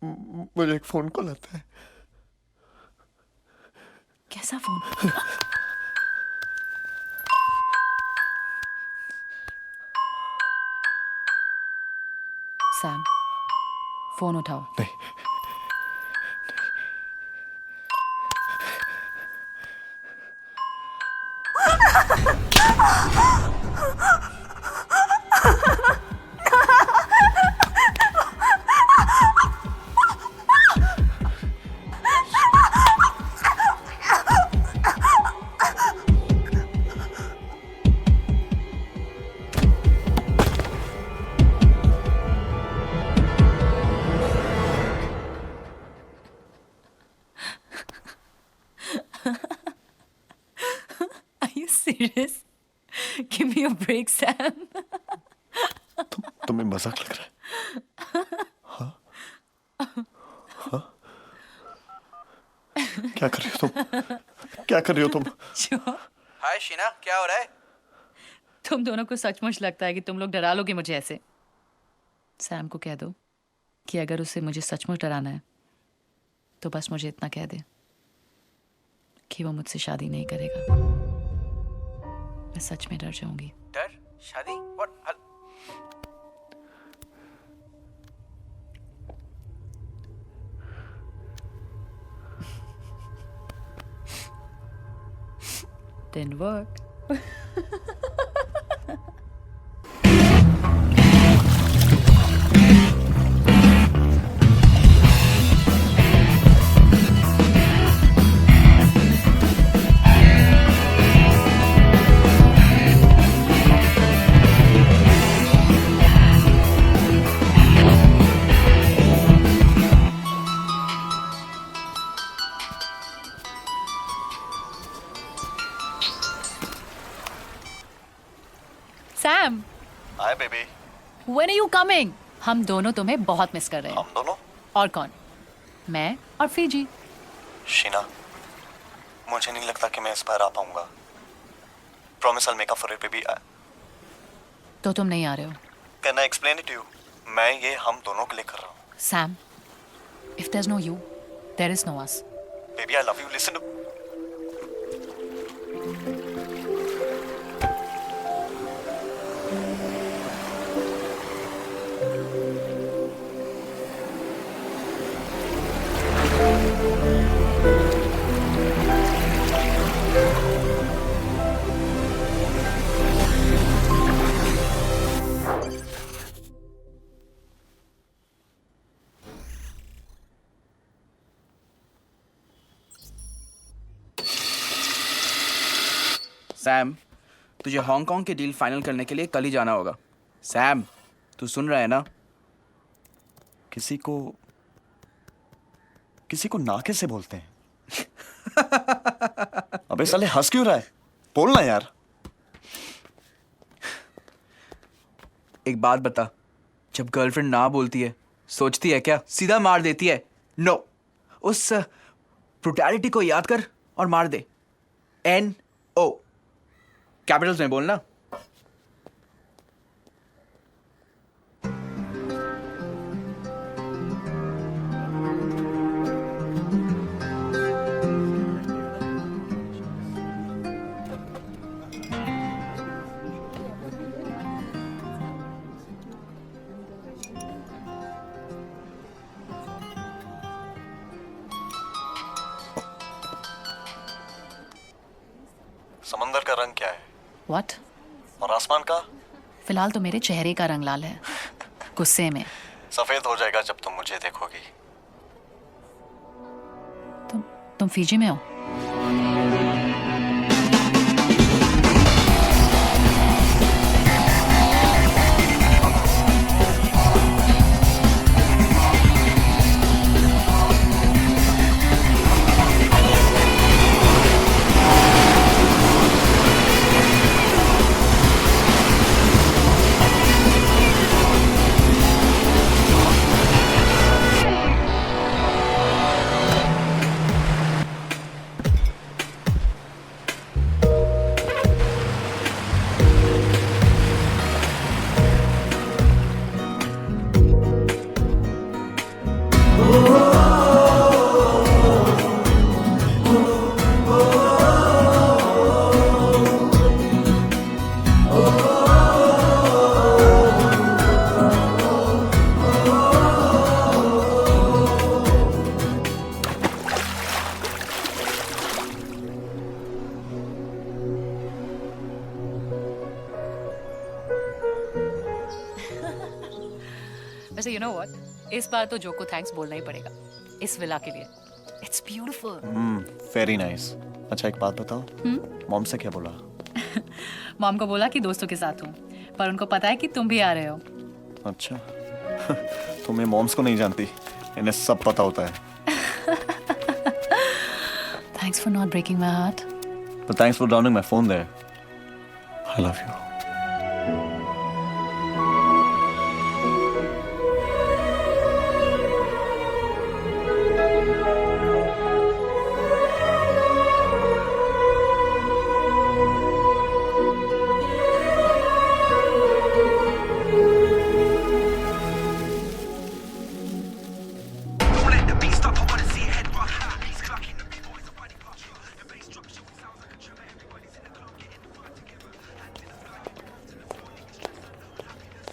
मुझे एक phone call आता है। कैसा फोन? सैम, फोन उठाओ। नहीं। Are you serious? Give me a break, Sam. तुम्हें मजाक लग रहा है? हाँ? हाँ? क्या कर रही हो तुम? क्या कर रही हो तुम? जो हाय शीना, क्या हो रहा है? तुम दोनों को सचमुच लगता है कि तुम लोग डरा लोगे मुझे ऐसे? सैम को कह दो कि अगर उसे मुझे सचमुच डराना है तो बस मुझे इतना कह दे कि वो मुझसे शादी नहीं करेगा। मैं सच में डर जाऊंगी। डर? शादी? What? Didn't work. Sam, hi baby. when are you coming? हम दोनों तुम्हें बहुत मिस कर रहे हैं। हम दोनों? और कौन? मैं और फीजी। शीना, मुझे नहीं लगता कि मैं इस बार आ पाऊंगा। Promise I'll make up for it baby. तो तुम नहीं आ रहे हो? Can I explain it to you? मैं ये हम दोनों के लिए कर रहा हूँ। Sam, if there's no you, there is no us. Baby I love you, listen to. Sam, तुझे हांगकांग के डील फाइनल करने के लिए कल ही जाना होगा। सैम, तू सुन रहा है ना? किसी को ना कैसे बोलते हैं? अबे साले हंस क्यों रहा है? बोलना यार। एक बात बता, जब गर्लफ्रेंड ना बोलती है सोचती है क्या? सीधा मार देती है? नो, उस ब्रुटैलिटी को याद कर और मार दे। NO, कैपिटल्स में बोलना। समंदर का रंग क्या है? What? और आसमान का? फिलहाल तो मेरे चेहरे का रंग लाल है, गुस्से में। सफेद हो जाएगा जब तुम मुझे देखोगी। तुम फीजी में हो? वैसे यू नो व्हाट, इस बार तो जो को थैंक्स बोलना ही पड़ेगा इस विला के लिए. It's beautiful. Very nice. अच्छा एक बात बताओ, मॉम से क्या बोला? मॉम को बोला कि दोस्तों के साथ हूँ, पर उनको पता है कि तुम भी आ रहे हो. अच्छा. तुम्हें मॉम्स को नहीं जानती, इन्हें सब पता होता है. Thanks for not breaking my heart. But thanks for downing my phone there. I love you.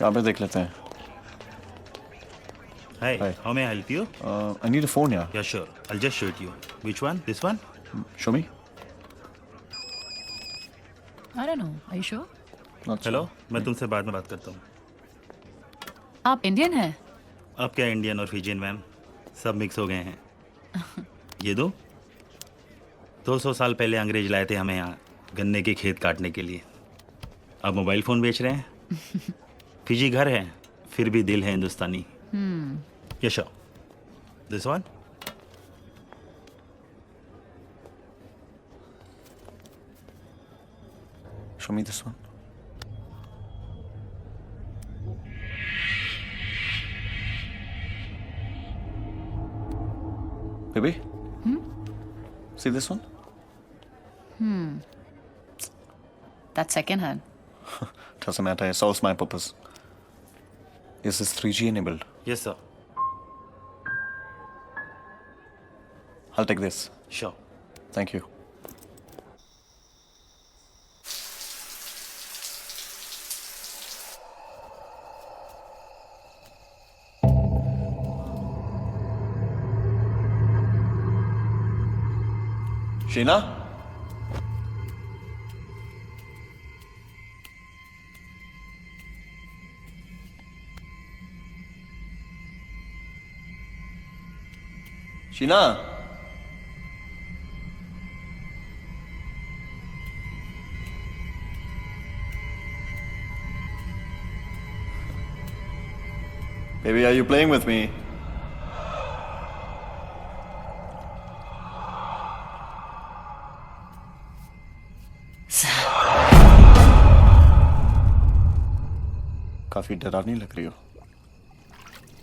यहाँ पे देख लेते हैं. Hi, Hi. how may I help you? I need a phone, yeah. Yeah, sure. I'll just show it you. Which one? This one? Show me. I don't know. Are you sure? Not hello, मैं तुमसे बाद में बात करता हूँ. आप Indian हैं? अब क्या इंडियन और फिजियन मैम, सब मिक्स हो गए हैं. ये दो 200 साल पहले अंग्रेज लाए थे हमें यहाँ गन्ने के खेत काटने के लिए. अब मोबाइल फ़ोन बेच रहे हैं. फिजी घर है, फिर भी दिल है हिंदुस्तानी. ये show. This one. Show me this one. Baby? See this one? That's second hand. Doesn't matter, it solves my purpose. Is this 3G enabled? Yes sir. I'll take this. Show. Thank you. Sheena? Sheena? Baby, are you playing with me? काफी डरावनी लग रही हो.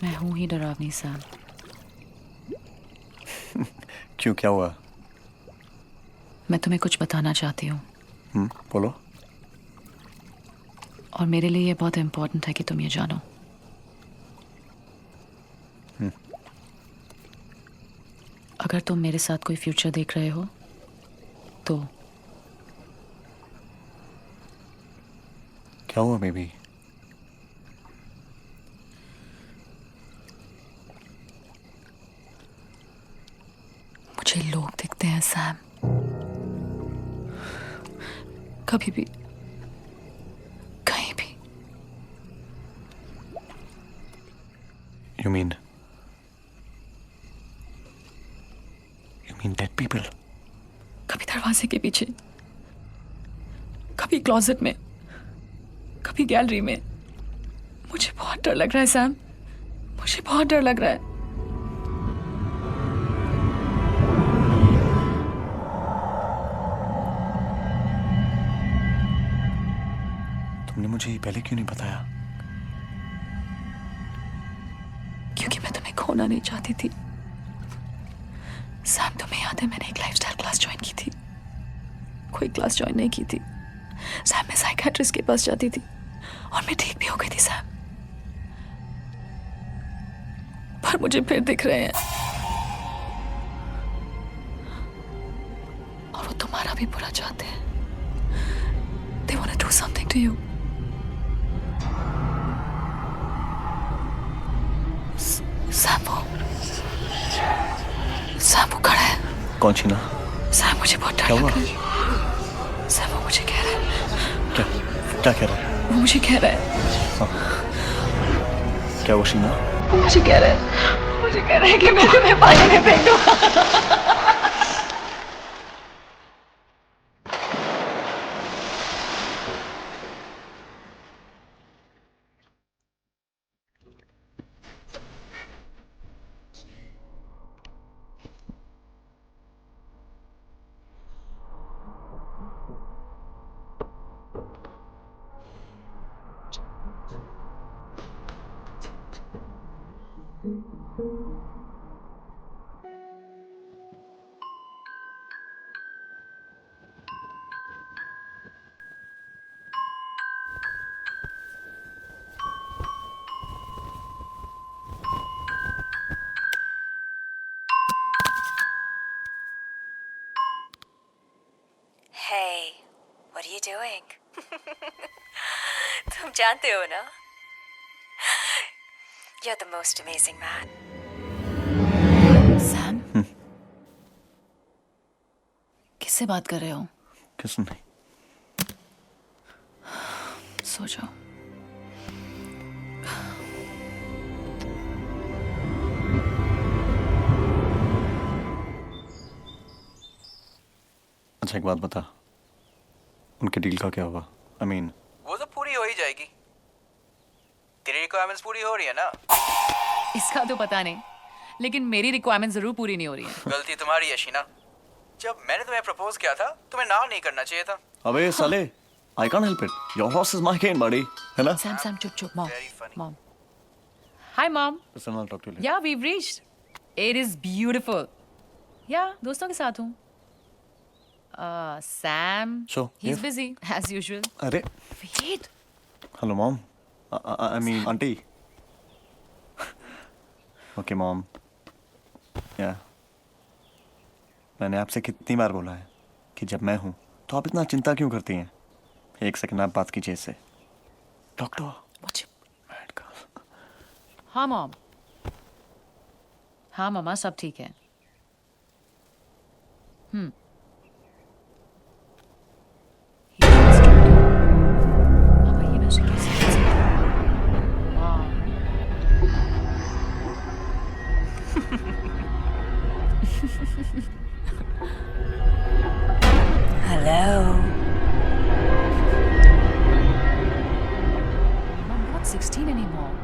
मैं हूँ ही डरावनी Sam. क्यों, क्या हुआ? मैं तुम्हें कुछ बताना चाहती हूँ, बोलो. और मेरे लिए ये बहुत इम्पोर्टेंट है कि तुम ये जानो. अगर तुम मेरे साथ कोई फ्यूचर देख रहे हो तो क्या हुआ बेबी? मुझे लोग दिखते हैं सैम, कभी भी कहीं भी. You mean dead people? कभी दरवाजे के पीछे, कभी क्लोजेट में, कभी गैलरी में. मुझे बहुत डर लग रहा है सैम, मुझे बहुत डर लग रहा है. तुमने मुझे ये पहले क्यों नहीं बताया? क्योंकि मैं तुम्हें खोना नहीं चाहती थी. सैम, तुम्हें याद है मैंने एक लाइफस्टाइल क्लास ज्वाइन की थी? कोई क्लास ज्वाइन नहीं की थी. सैम, मैं साइकियाट्रिस्ट के पास जाती थी और मैं ठीक भी हो गई थी सैम. पर मुझे फिर दिख रहे हैं और वो तुम्हारा भी बुरा चाहते हैं. They want to do something to you. Sam वो खड़ा है. कौन शीना? सैम, मुझे बहुत डर क्या लग हुआ? रहा है. सैम, वो मुझे कह रहा है. क्या कह रहा है? वो मुझे कह रहा है. क्या वो शीना? मुझे कह रहा है कि मैं तुम्हें पानी में फेंक दूँ। Hey, what are you doing? तुम जानते हो ना? You're the most amazing man. Sam, किससे बात कर रहे हो? किस नहीं? सो जाओ। अच्छा एक बात बता, उनके डील का क्या हुआ? I mean, वो तो पूरी हो ही जाएगी। तेरी रिक्वायरमेंट्स पूरी हो रही है ना? इसका तो पता नहीं, लेकिन मेरी रिक्वायरमेंट जरूर पूरी नहीं हो रही है। गलती तुम्हारी है शीना। जब मैंने तुम्हें प्रपोज किया था, तुम्हें ना नहीं करना चाहिए था। अबे साले, I can't help it. Your horse is my cane, buddy. है ना? सैम चुप mom. Very funny. Mom. Hi mom. Listen, I'll talk to you later. या we've reached. It is beautiful. या दोस्तों के साथ हूँ। Sam. So, He's yeah. busy as usual. अरे, Wait. hello mom. I mean auntie. Okay mom. Yeah. मैंने आपसे कितनी बार बोला है कि जब मैं हूँ तो आप इतना चिंता क्यों करती हैं? एक सेकंड आप बात कीजिए इससे। डॉक्टर। Watch. हाँ मॉम। हाँ मम्मा सब ठीक है। पापा ये मैसेज कैसे कर सकते हैं? Mom. Hello. I'm not 16 anymore.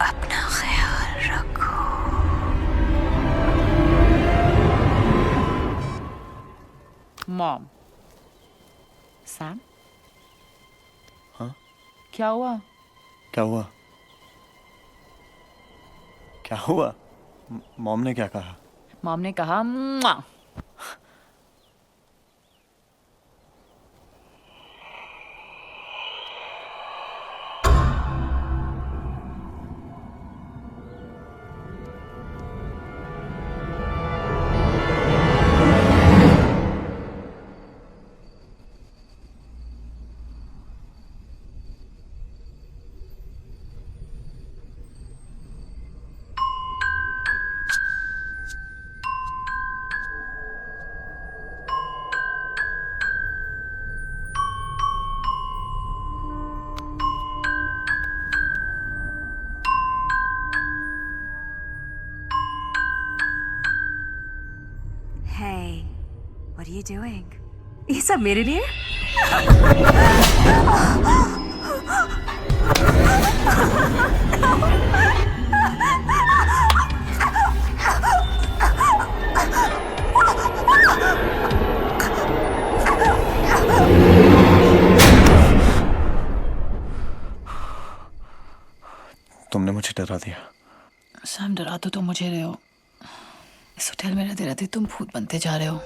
अपना ख्याल रखो. Mom. Sam? हाँ? क्या हुआ? क्या हुआ? क्या हुआ? मॉम ने क्या कहा? मॉम ने कहा "मुआ"। Hey, what are you doing? ये सब मेरे लिए? तुमने मुझे डरा दिया। सैम डरा तो तुम मुझे रहे हो। इस होटल में रहते रहते तुम भूत बनते जा रहे हो।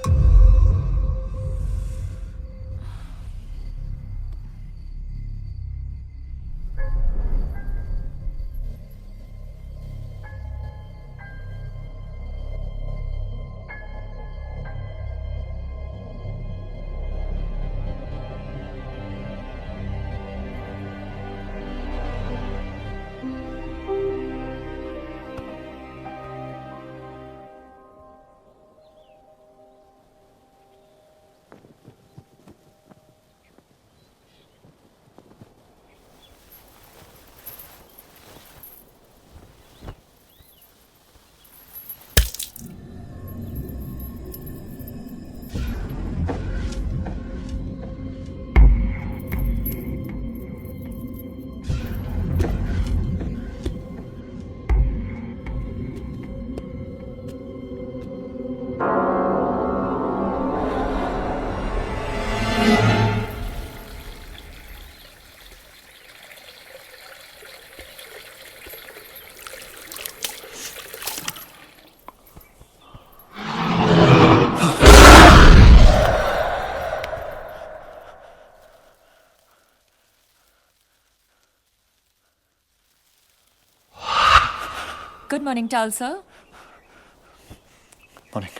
Good morning, Tal sir. Morning.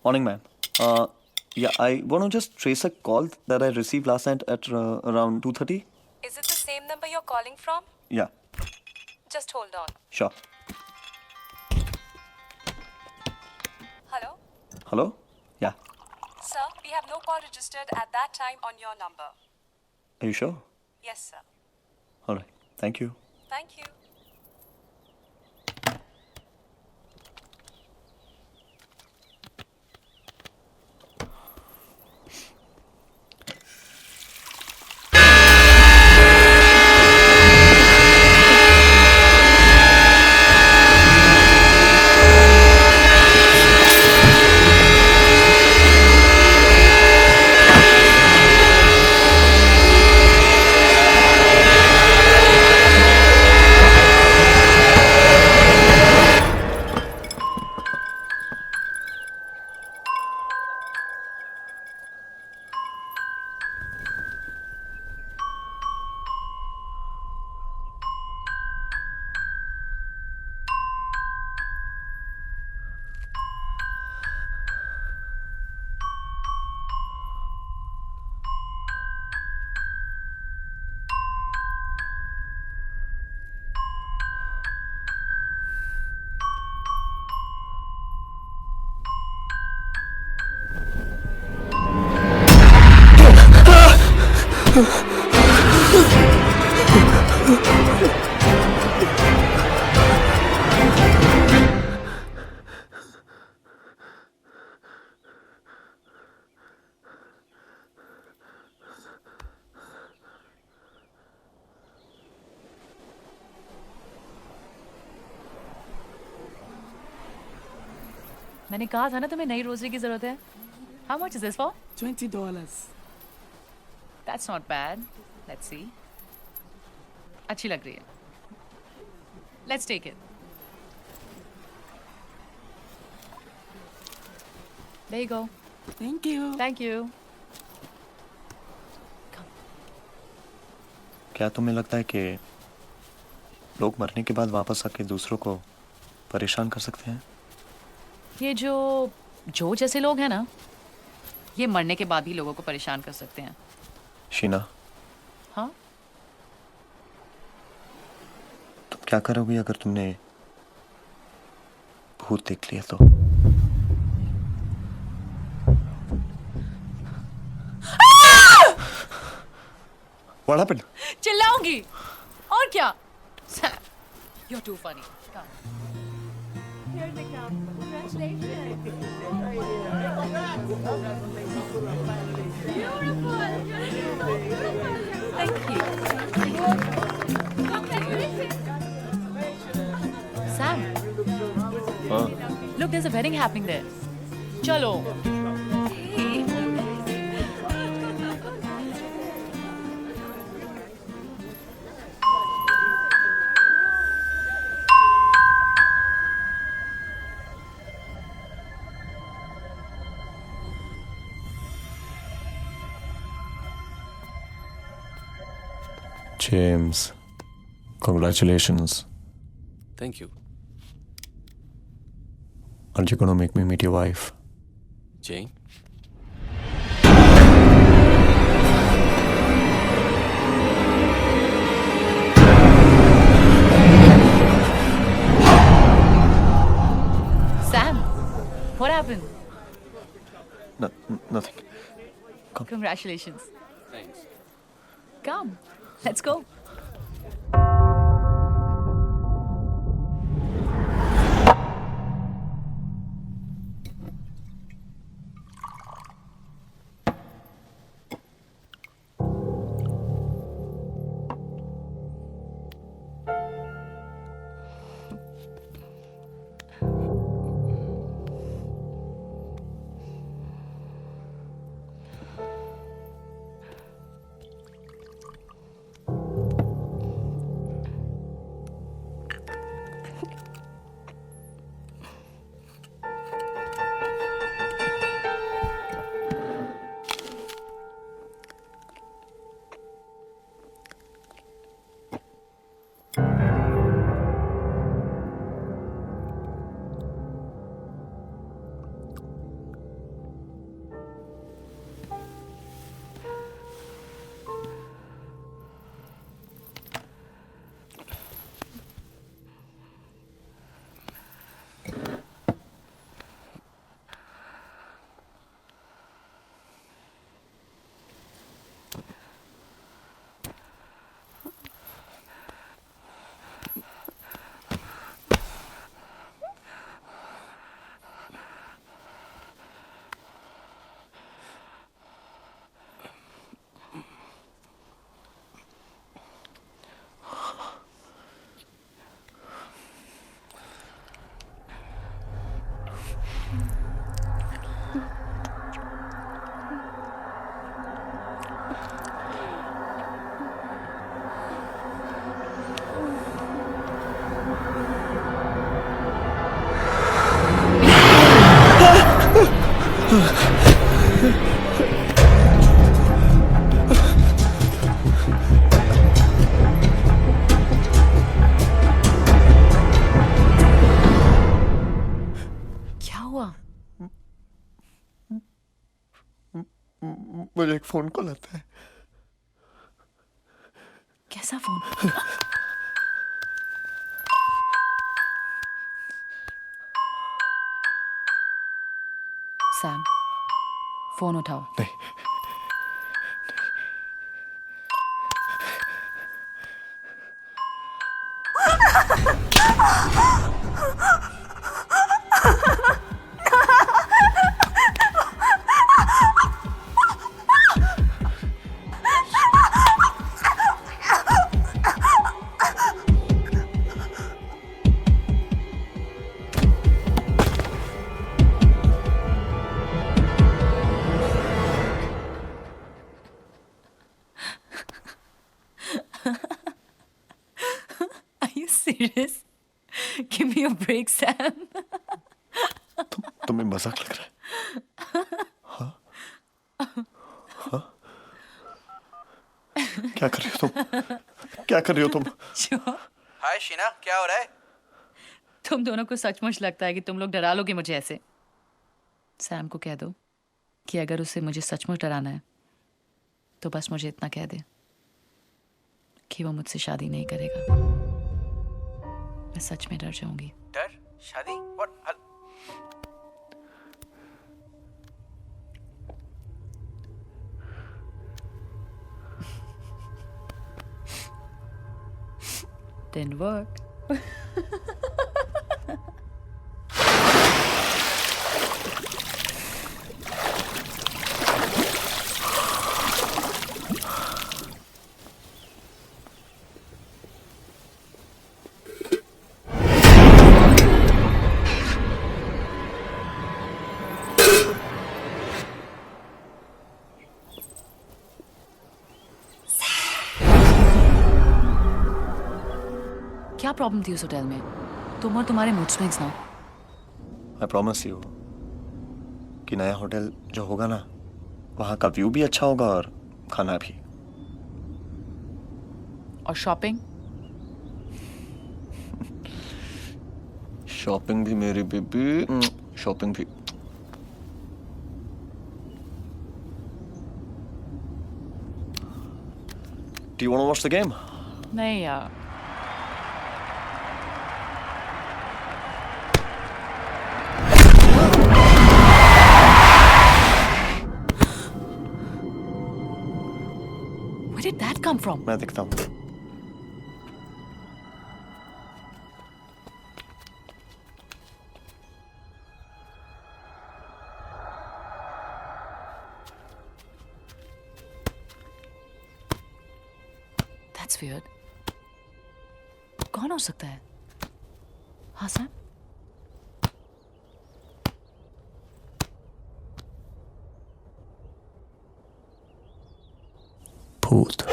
Morning, ma'am. Yeah, I want to just trace a call that I received last night at around 2:30. Is it the same number you're calling from? Yeah, Just hold on. sure. Hello? Hello? Yeah. Sir, we have no call registered at that time on your number. Are you sure? Yes, sir. All right. Thank you. Thank you. मैंने कहा था ना तुम्हें नई rosary की जरूरत है. How much is this for? $20. That's not bad. Let's see. अच्छी लग रही है. Let's take it. There you go. Thank you. Thank you. क्या तुम्हें लगता है कि लोग मरने के बाद वापस आके दूसरों को परेशान कर सकते हैं? ये जो जैसे लोग हैं ना, ये मरने के बाद भी लोगों को परेशान कर सकते हैं. शीना, हाँ? तुम क्या करोगी अगर तुमने भूत देख लिया तो? What happened? चिल्लाऊंगी. और क्या? Sam, you're too funny. Come. Thank you. Sam, look, there's a wedding happening there. Chalo. James, congratulations. Thank you. Aren't you gonna make me meet your wife? Jane? Sam, what happened? No, nothing. Congratulations. Thanks. Come, let's go. क्या हुआ? मुझे एक phone call आता है। कैसा phone? Sam, phone उठाओ। नहीं, Are you serious? Give me a break, Sam. तुम्हें मजाक लग रहा है? हाँ? हाँ? क्या कर रही हो तुम? क्या कर रही हो तुम? Sure. हाय शीना, क्या हो रहा है? तुम दोनों को सचमुच लगता है कि तुम लोग डरा लोगे मुझे ऐसे? सैम को कह दो कि अगर उसे मुझे सचमुच डराना है तो बस मुझे इतना कह दे कि वो मुझसे शादी नहीं करेगा। मैं सच में डर जाऊंगी। डर? शादी? What? Didn't work. क्या प्रॉब्लम थी उस होटल में? तुम और तुम्हारे मूड स्विंग्स ना। आई प्रॉमिस यू कि नया होटल जो होगा ना, वहाँ का व्यू भी अच्छा होगा और खाना भी। और शॉपिंग? शॉपिंग भी मेरी बेबी, शॉपिंग भी। Do you want to watch the game? नहीं यार। Where did that come from? मैं देखता हूँ। That's weird. कौन हो सकता है? हाँ सर? भूत।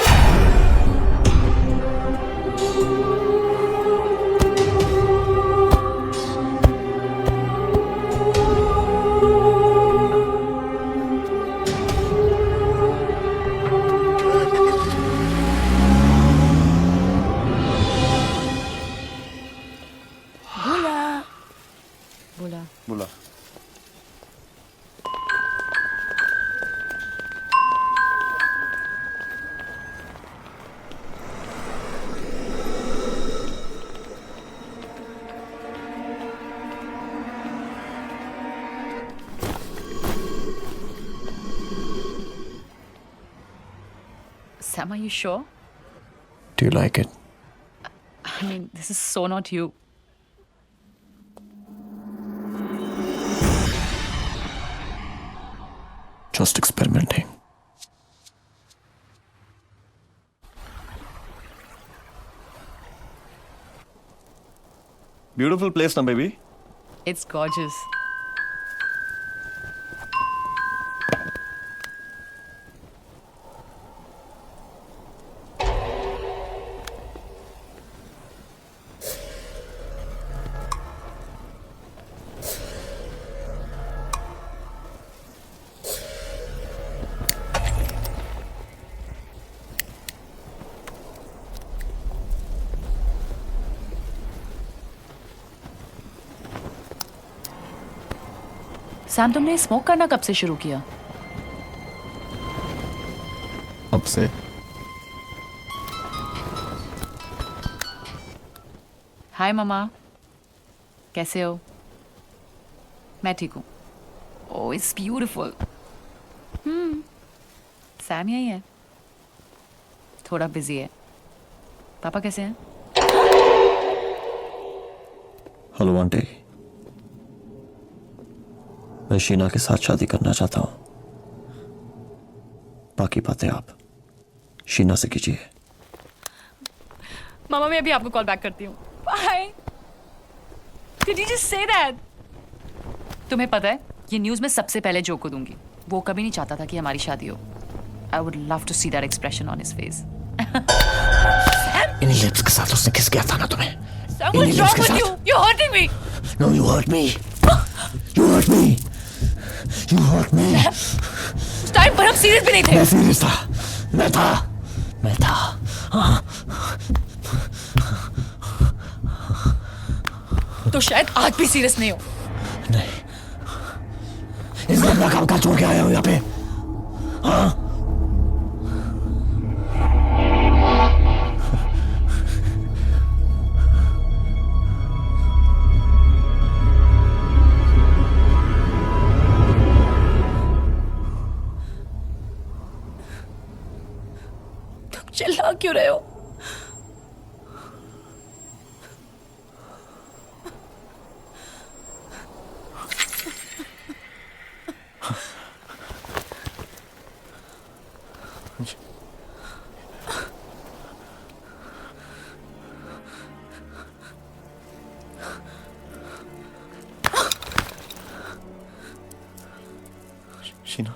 बोला। बोला। Sam, are you sure? Do you like it? I mean, this is so not you. Just experimenting. Beautiful place, na baby. It's gorgeous. Sam, तुमने स्मोक करना कब से शुरू किया? अब से हाय ममा, कैसे हो? मैं ठीक हूँ। ओह, इट्स ब्यूटीफुल। सैम यही है, थोड़ा बिजी है। पापा कैसे हैं? हेलो आंटी, मैं शीना के साथ शादी करना चाहता हूँ। बाकी बातें आप शीना से कीजिए। मामा, मैं अभी आपको कॉल बैक करती हूँ। Bye. Did you just say that? तुम्हें पता है, ये न्यूज़ मैं सबसे पहले जो को दूंगी। वो कभी नहीं चाहता था कि हमारी शादी हो। I would love to see that expression on his face. In lips के साथ उसने किस किया था ना तुम्हें? Sam, what's wrong with you? You're hurting me. No, you hurt me. You hurt me. You hurt me. उस टाइम पर हम सीरियस भी नहीं थे। मैं सीरियस था। मैं था। हाँ। तो शायद आज भी सीरियस नहीं हो। नहीं, इस बार मैं काम काज छोड़ के आया हूँ यहाँ पे। हाँ। तुम चिल्ला क्यों रहे हो? Sheena,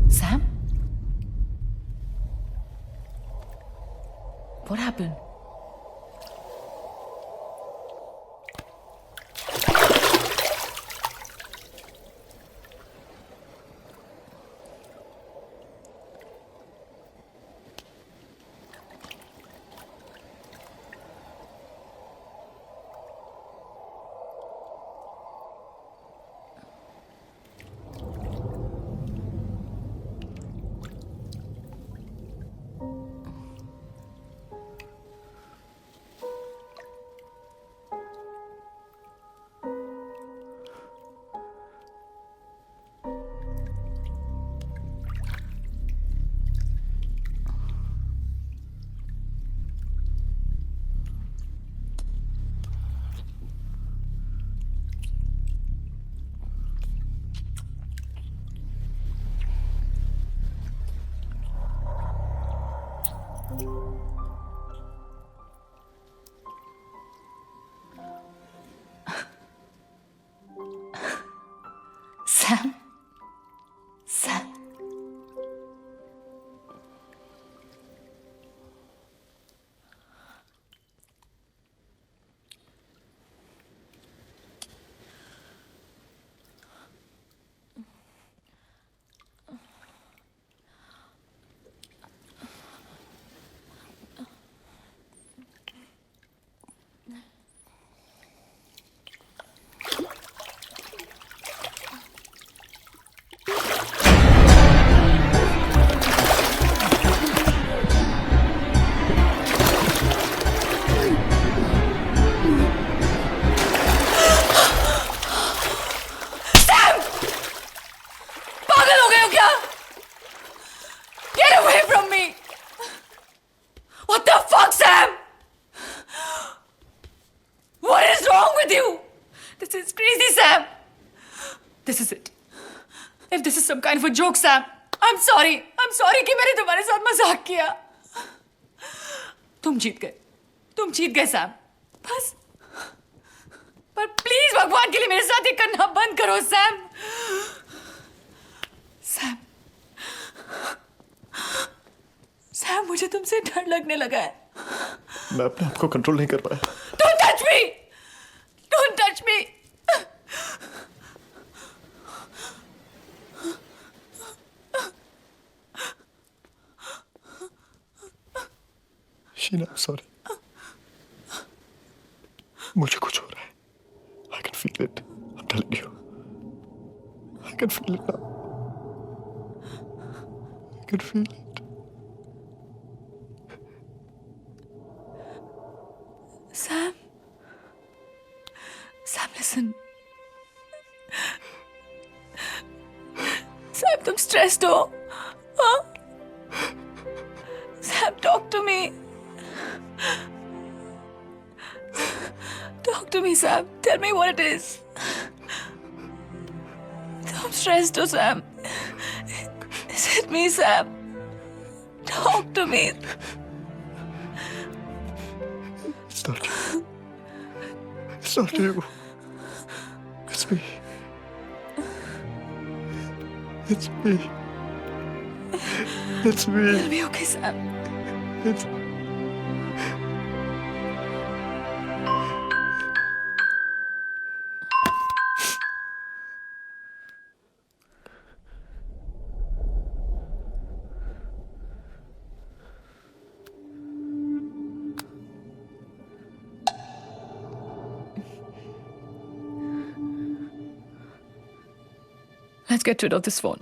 Sam? What happened? Sam? Sam? This is it. If this is some kind of a joke, Sam, I'm sorry. I'm sorry कि मैंने तुम्हारे साथ मजाक किया. तुम जीत गए, सैम. बस. पर प्लीज भगवान के लिए मेरे साथ ये करना बंद करो, सैम. सैम, मुझे तुमसे डर लगने लगा है. मैं अपने आप को कंट्रोल नहीं कर पाया. Don't touch me! Don't touch me! Sheena, sorry. मुझे कुछ हो रहा है. I can feel it. I'm telling you. I can feel it now. I can feel it. Sam, listen. Sam, तुम stressed हो? हाँ? Sam, talk to me. Talk to me, Sam. Tell me what it is. I'm stressed, oh, Sam. Is it me, Sam? Talk to me. It's not you. It's not you. It's me. It's me. It's me. It'll be okay, Sam. It's... Let's get rid of this phone.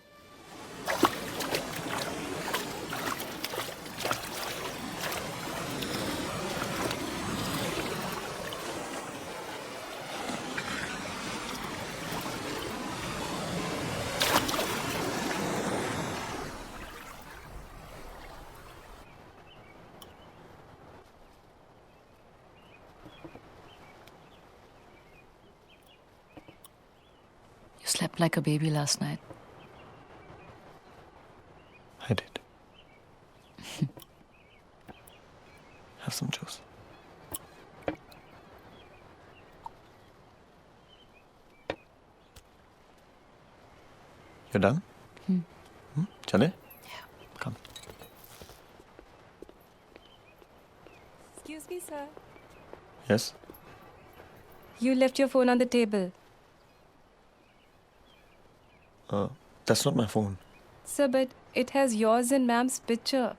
You slept like a baby last night. I did. Have some juice. You're done? Chale? Yeah. Come. Excuse me, sir. Yes? You left your phone on the table. That's not my phone. Sir, but it has yours and ma'am's picture.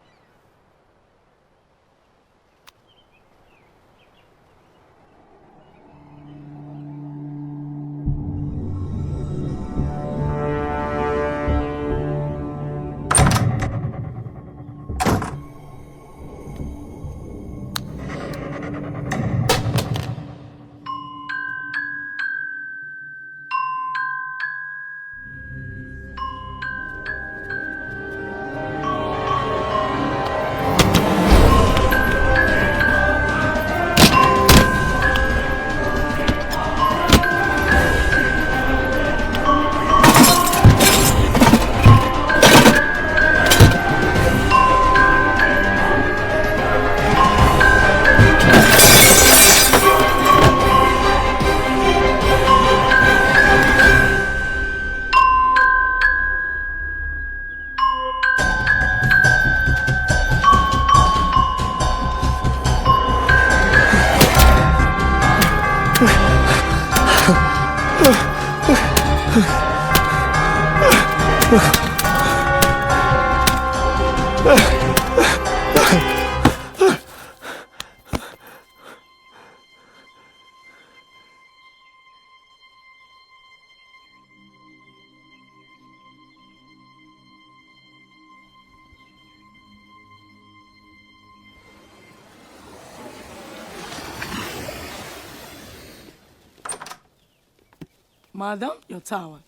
Madam, your towel.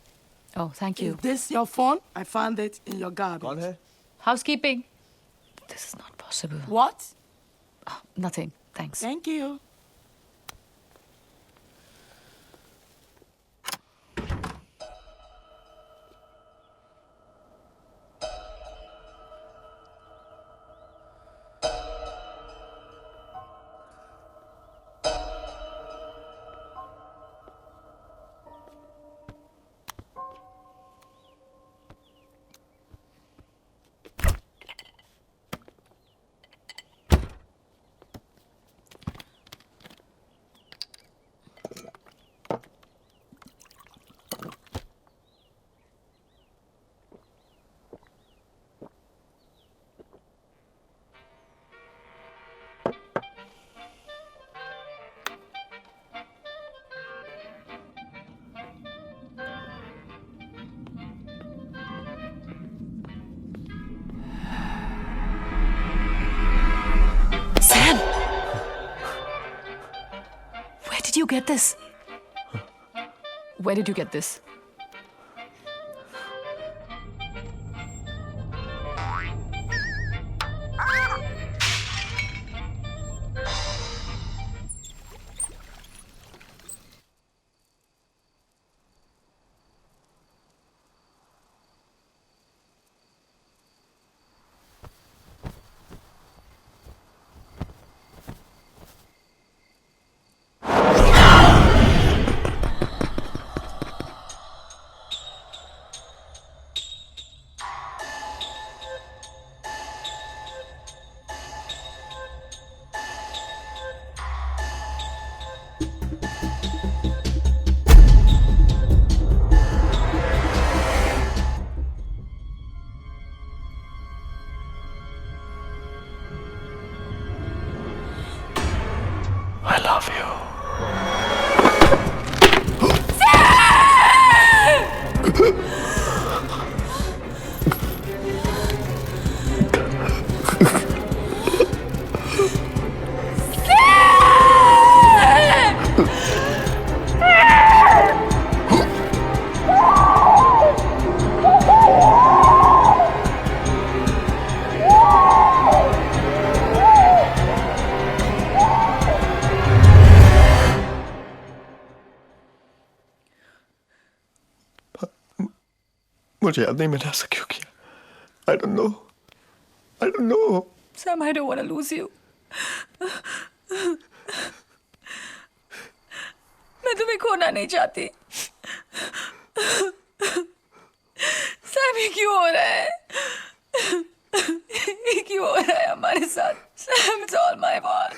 Oh, thank you. Is this your phone? I found it in your garbage. Housekeeping. This is not possible. What? Oh, nothing. Thanks. Thank you. get this? Where did you get this? I love you. मुझे याद नहीं मैंने ऐसा क्यों किया। I don't know. I don't know. Sam, I don't want to lose you. मैं तुम्हें खोना नहीं चाहती। सैम, ये क्यों हो रहा है? ये क्यों हो रहा है हमारे साथ? Sam, it's all my fault.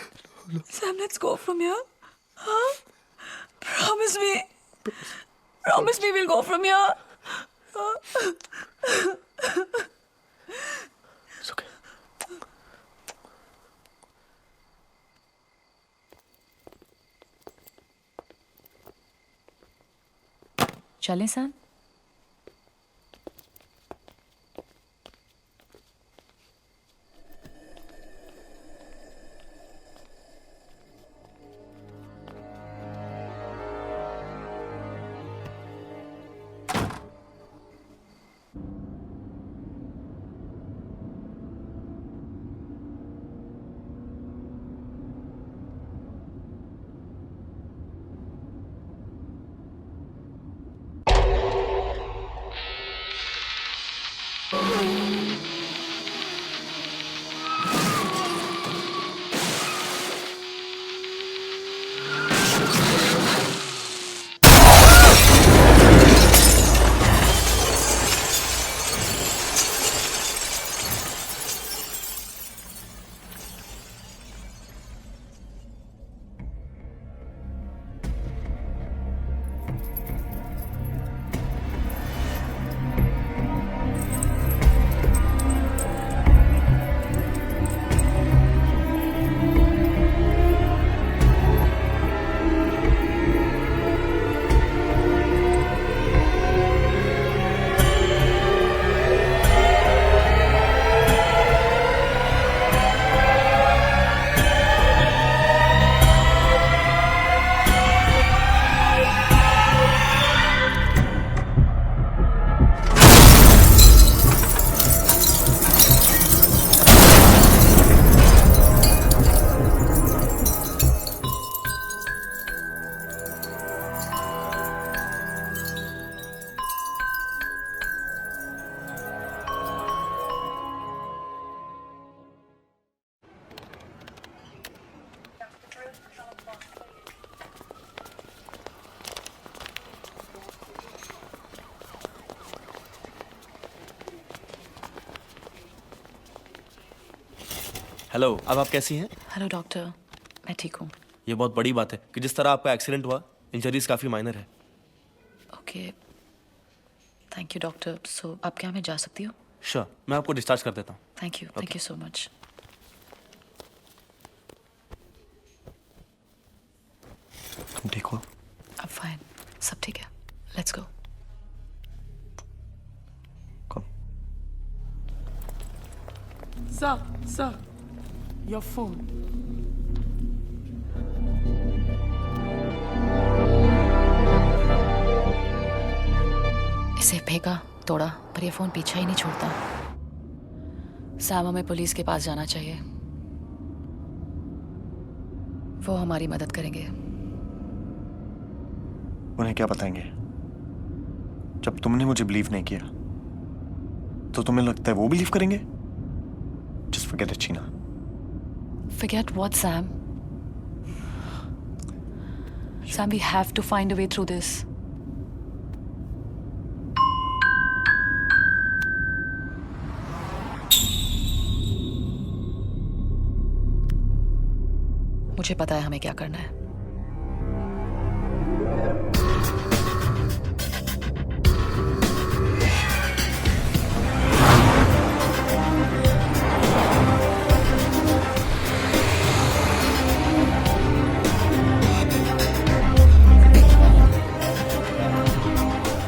Sam, let's go from here. Huh? Promise me. Promise me we'll go from here. It's okay. चलें सैम? हेलो, अब आप कैसी हैं? हेलो डॉक्टर, मैं ठीक हूँ। ये बहुत बड़ी बात है कि जिस तरह आपका एक्सीडेंट हुआ, इंजरीज काफ़ी माइनर है। Okay, thank you doctor. So अब क्या मैं जा सकती हूँ? श्योर, मैं आपको डिस्चार्ज कर देता हूँ। Thank you so much. तुम ठीक हो? अब फाइन, सब ठीक है। Let's go. Come. Sir, your phone. इसे फेंका, तोड़ा, पर ये फोन पीछा ही नहीं छोड़ता। सैम, हमें पुलिस के पास जाना चाहिए। वो हमारी मदद करेंगे। उन्हें क्या बताएंगे? जब तुमने मुझे बिलीव नहीं किया तो तुम्हें लगता है वो बिलीव करेंगे? Just forget it, Sheena. Forget what, Sam? Sam, we have to find a way through this. मुझे पता है हमें क्या करना है।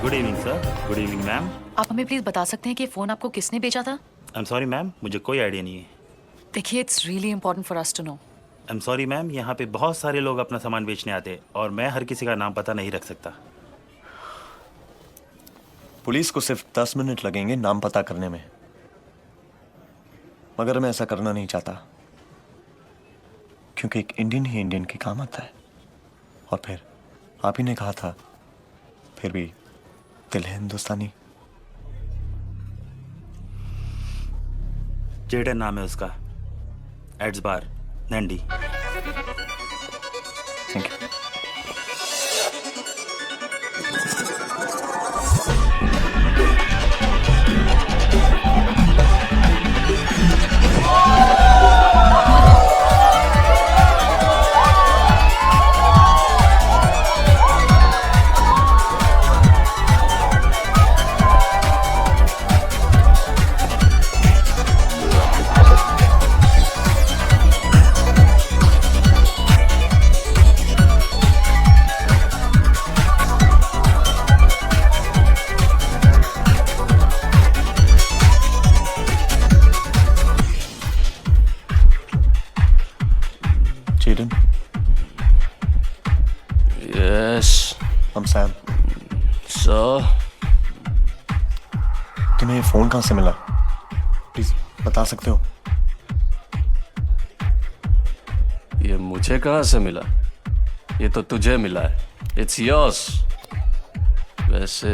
Good evening sir. Good evening ma'am. आप हमें प्लीज बता सकते हैं कि फोन आपको किसने बेचा था? आई एम सॉरी मैम, मुझे कोई आइडिया नहीं है। देखिए, it's really important for us to know. I am sorry ma'am, यहाँ पे बहुत सारे लोग अपना सामान बेचने आते हैं और मैं हर किसी का नाम पता नहीं रख सकता। पुलिस को सिर्फ 10 मिनट लगेंगे नाम पता करने में, मगर मैं ऐसा करना नहीं चाहता, क्योंकि एक इंडियन ही इंडियन के काम आता है। और फिर आप ही ने कहा था, फिर भी दिल है हिंदुस्तानी। जेडन नाम है उसका, एड्स बार, नंडी। Thank you. Jaden, Yes. I'm Sam. So, तुम्हें ये फोन कहाँ से मिला? प्लीज बता सकते हो? ये मुझे कहाँ से मिला? ये तो तुझे मिला है। It's yours. वैसे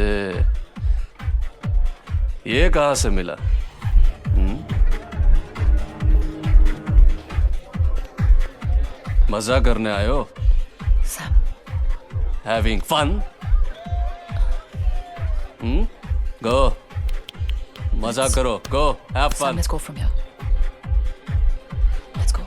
ये कहाँ से मिला? मजा करने आए हो? Sam, Having fun? Go. मजा करो. Go. Have Sam, fun. let's go from here. Let's go.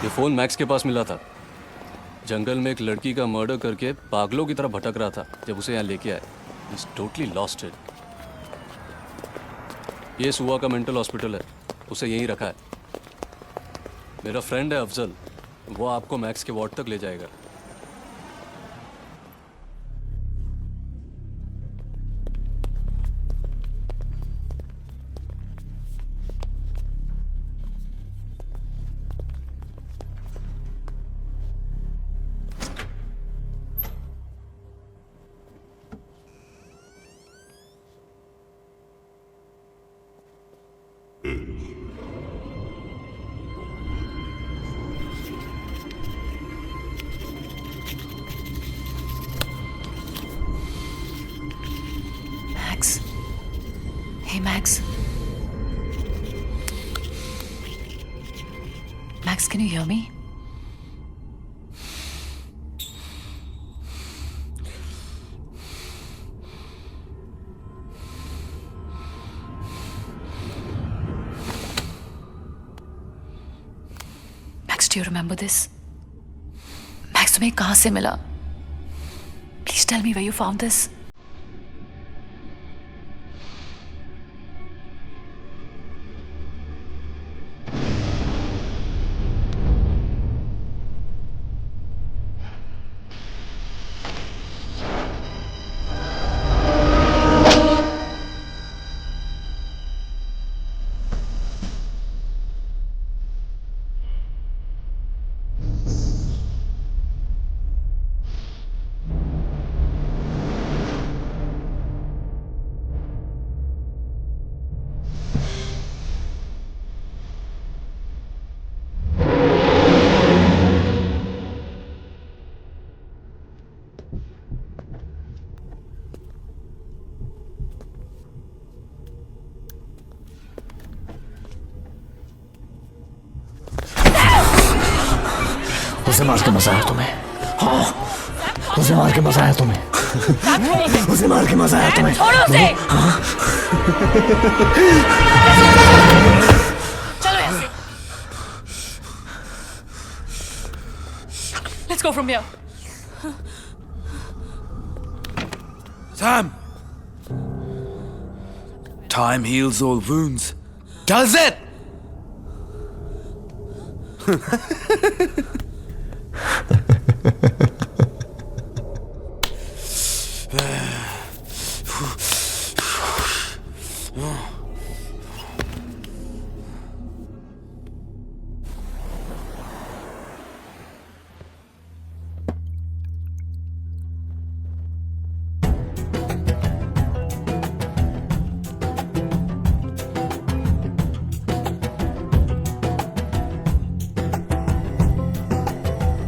ये फोन मैक्स के पास मिला था। जंगल में एक लड़की का मर्डर करके पागलों की तरह भटक रहा था जब उसे यहाँ लेके आए। He's totally lost it. ये सुआ का मेंटल हॉस्पिटल है, उसे यहीं रखा है। मेरा फ्रेंड है अफजल, वो आपको मैक्स के वार्ड तक ले जाएगा। Max. Hey, Max. Max, can you hear me? Max, do you remember this? Max, तुम्हें कहाँ से मिला? Please tell me where you found this. उसे मार के मजा आया तुम्हें? हाँ, उसे मार के मजा आया तुम्हें? उसे मार के मजा आया तुम्हें? छोड़ो उसे! चलो यहाँ से। Let's go from here. Sam! Time heals all wounds. Does it?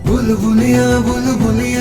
बुलबुलिया बुलबुलिया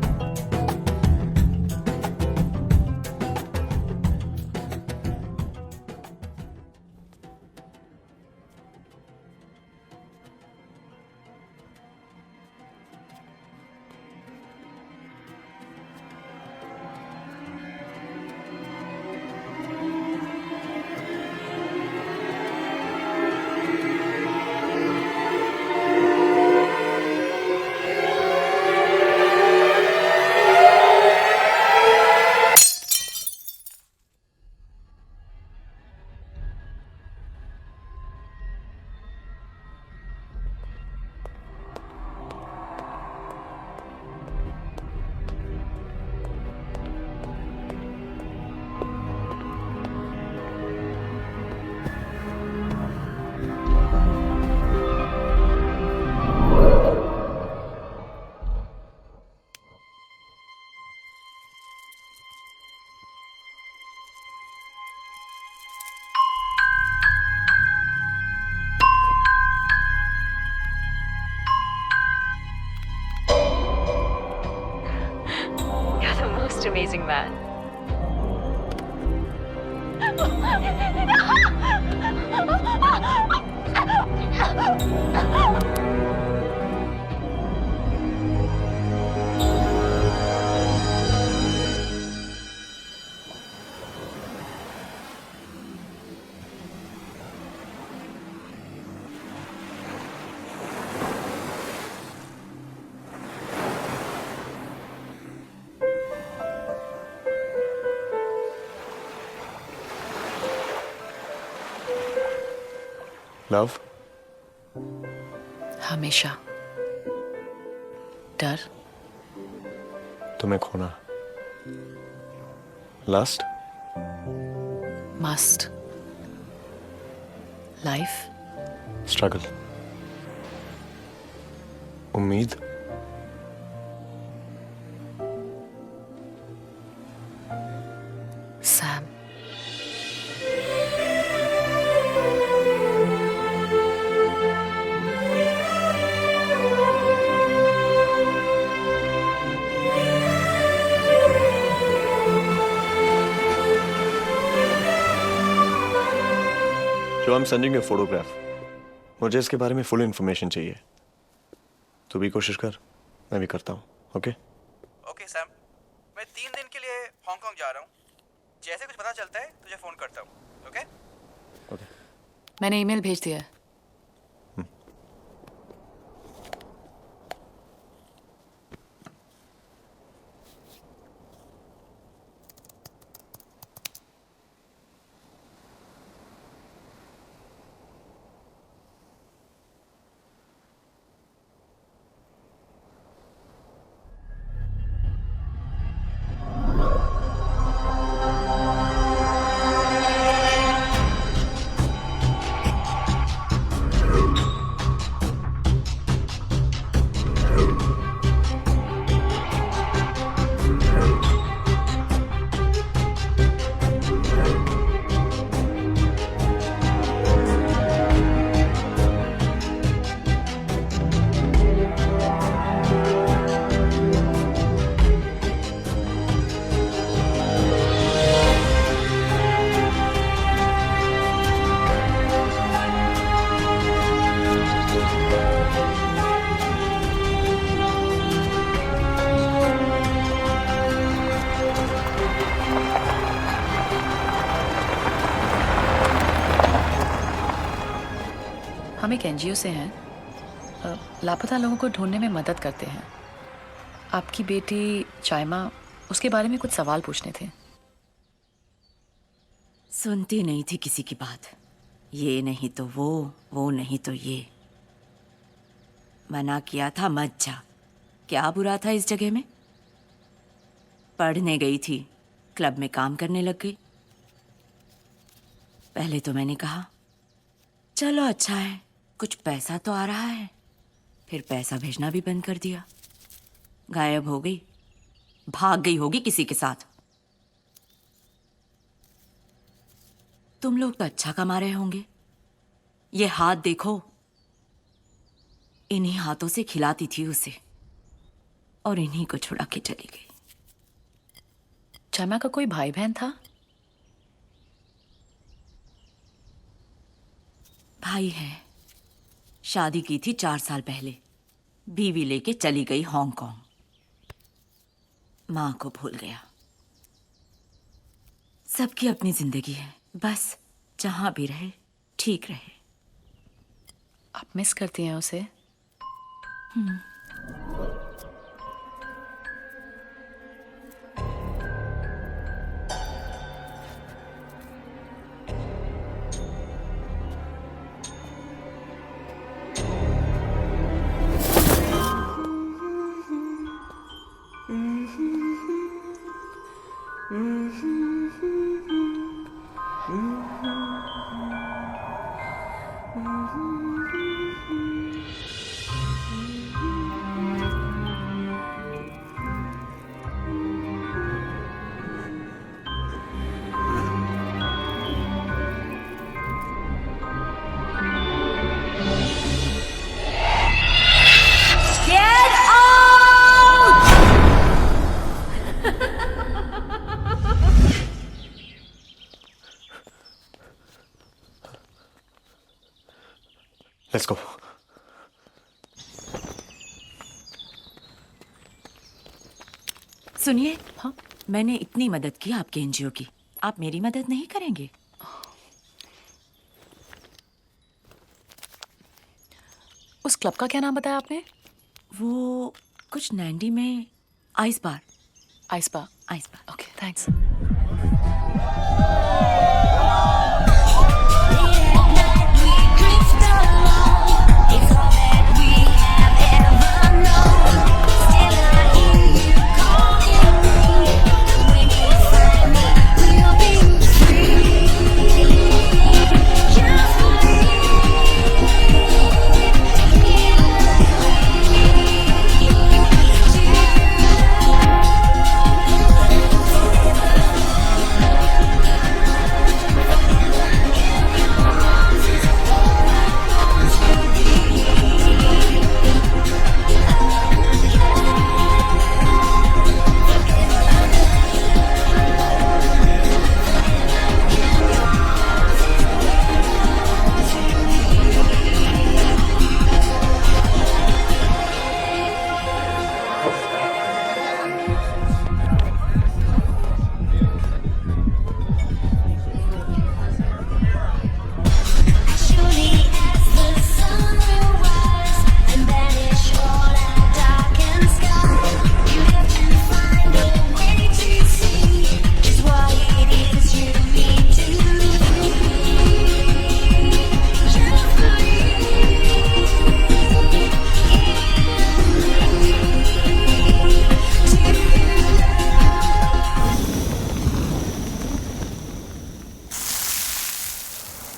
You're the most amazing man. Love, हमेशा डर, तुम्हें खोना, लास्ट, मस्ट, लाइफ, स्ट्रगल, उम्मीद, सैम। जो I'm sending you a photograph. मुझे इसके बारे में फुल इन्फॉर्मेशन चाहिए। तू भी कोशिश कर, मैं भी करता हूँ। ओके? ओके सैम, मैं 3 दिन के लिए हांगकांग जा रहा हूँ। जैसे कुछ पता चलता है तुझे फोन करता हूँ। ओके? ओके। मैंने ईमेल भेज दिया है। हम एक एनजीओ से हैं, लापता लोगों को ढूंढने में मदद करते हैं। आपकी बेटी चाइमा, उसके बारे में कुछ सवाल पूछने थे। सुनती नहीं थी किसी की बात। ये नहीं तो वो नहीं तो ये। मना किया था मत जा। क्या बुरा था इस जगह में? पढ़ने गई थी, क्लब में काम करने लग गई। पहले तो मैंने कहा चलो अच्छा है, कुछ पैसा तो आ रहा है। फिर पैसा भेजना भी बंद कर दिया। गायब हो गई, भाग गई होगी किसी के साथ। तुम लोग तो अच्छा कमा रहे होंगे। ये हाथ देखो, इन्हीं हाथों से खिलाती थी उसे और इन्हीं को छुड़ा के चली गई। चाइमा का कोई भाई बहन था? भाई है, शादी की थी 4 साल पहले। बीवी लेके चली गई हांगकांग। माँ को भूल गया। सबकी अपनी जिंदगी है, बस जहां भी रहे ठीक रहे। आप मिस करती हैं उसे? Let's go. सुनिए, हाँ, मैंने इतनी मदद की आपके एनजीओ की, आप मेरी मदद नहीं करेंगे? उस क्लब का क्या नाम बताया आपने? वो कुछ नैंडी में ice bar. Ice bar. Ice bar. Okay, thanks. We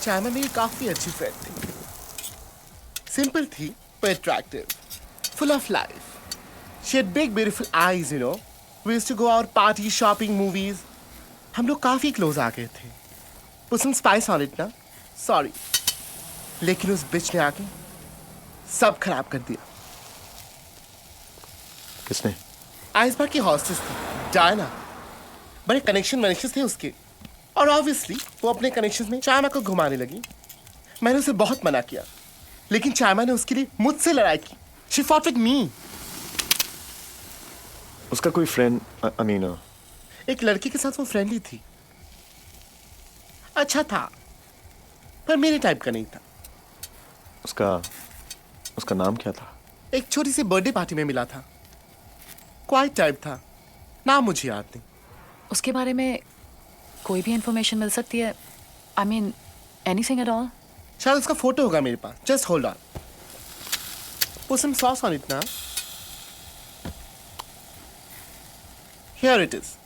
China मेरी काफी अच्छी फ्रेंड थी, सिंपल थी पर attractive, full of life. She had big beautiful eyes, you know. We used to go out party, shopping, movies. हम लोग काफी close आ गए थे। Put some spice on it ना, सॉरी। लेकिन उस बिच ने आके सब खराब कर दिया। किसने? आइसबर्ग की हॉस्टेस थी डायना। बड़े कनेक्शन थे उसके, और ऑब्वियसली वो अपने कनेक्शंस में चाइना को घुमाने लगी। मैंने उसे बहुत मना किया, लेकिन चाइना ने उसके लिए मुझसे लड़ाई की। She fought with me. उसका कोई फ्रेंड अमीना? एक लड़के के साथ वो फ्रेंडली थी, अच्छा था, पर मेरे टाइप का नहीं था। उसका नाम क्या था? एक छोटी सी बर्थडे पार्टी में मिला था, क्वाइट टाइप था, नाम मुझे याद नहीं। उसके बारे में कोई भी इंफॉर्मेशन मिल सकती है? I mean anything at all? शायद उसका फोटो होगा मेरे पास। Just hold on, put some sauce on it ना। Here it is.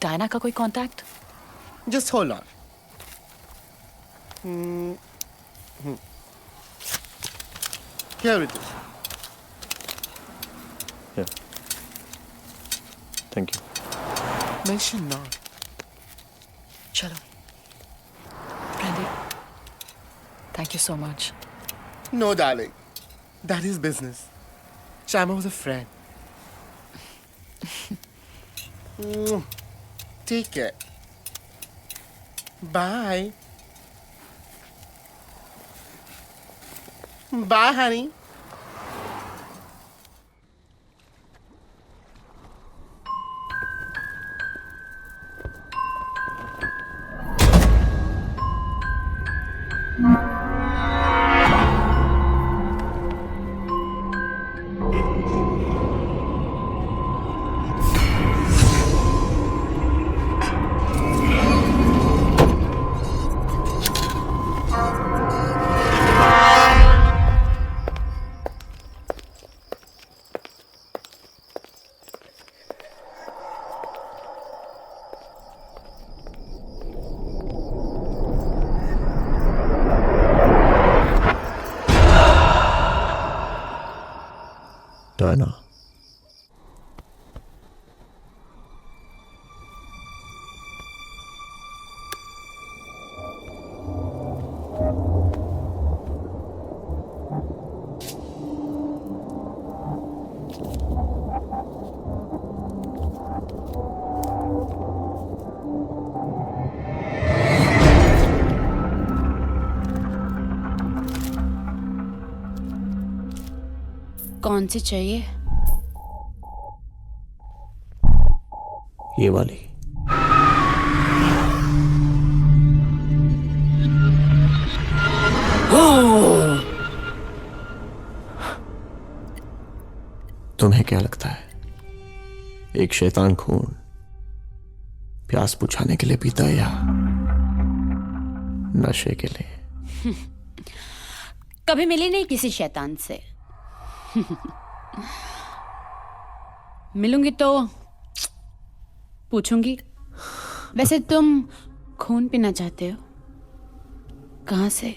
डायना का कोई contact? Just hold on. Here it is. Yeah. Thank you. Mention not. चलो Brandy, thank you so much. No, darling. That is business. Shama was a friend. Take care. Bye. Bye, honey. Diana. कौन सी चाहिए? ये वाली। तुम्हें क्या लगता है एक शैतान खून प्यास बुझाने के लिए पीता है या नशे के लिए? कभी मिली नहीं किसी शैतान से। मिलूंगी तो पूछूंगी। वैसे तुम खून पीना चाहते हो? कहां से?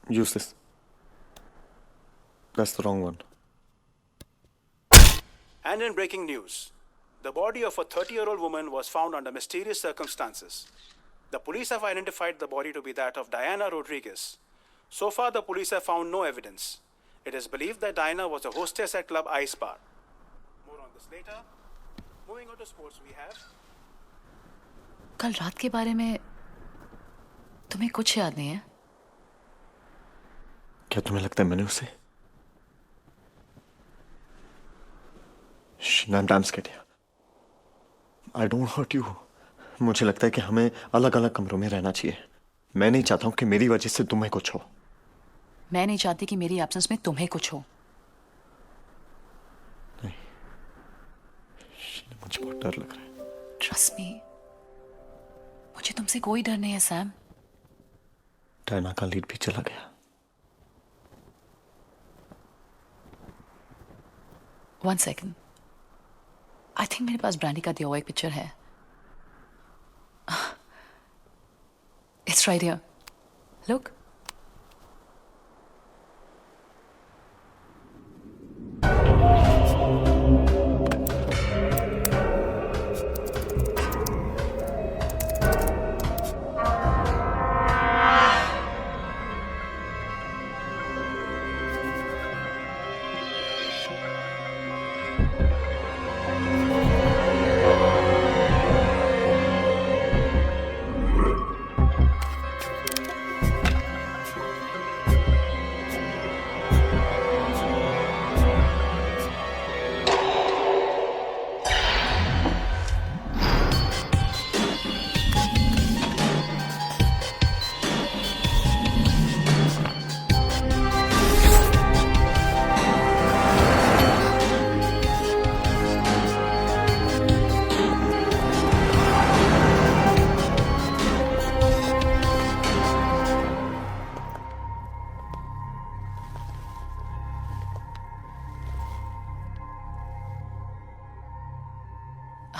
Use this. That's the wrong one. And in breaking news, the body of a 30-year-old woman was found under mysterious circumstances. The police have identified the body to be that of Diana Rodriguez. So far, the police have found no evidence. It is believed that Diana was a hostess at Club Ice Bar. More on this later. Moving on to sports, we have... कल रात के बारे में तुम्हें कुछ याद नहीं है? क्या तुम्हें लगता है मैंने उसे? I'm damn scared. I don't hurt you. मुझे लगता है कि हमें अलग अलग कमरों में रहना चाहिए. मैं नहीं चाहता हूं कि मेरी वजह से तुम्हें कुछ हो. मैं नहीं चाहती कि मेरी एब्सेंस में तुम्हें कुछ हो. नहीं. मुझे बहुत डर लग रहा है. Trust me. मुझे तुमसे कोई डर नहीं है सैम. डायना का लीड भी चला गया. One second. I think मेरे पास ब्रांडी का दिया हुआ एक पिक्चर है. It's right here. Look.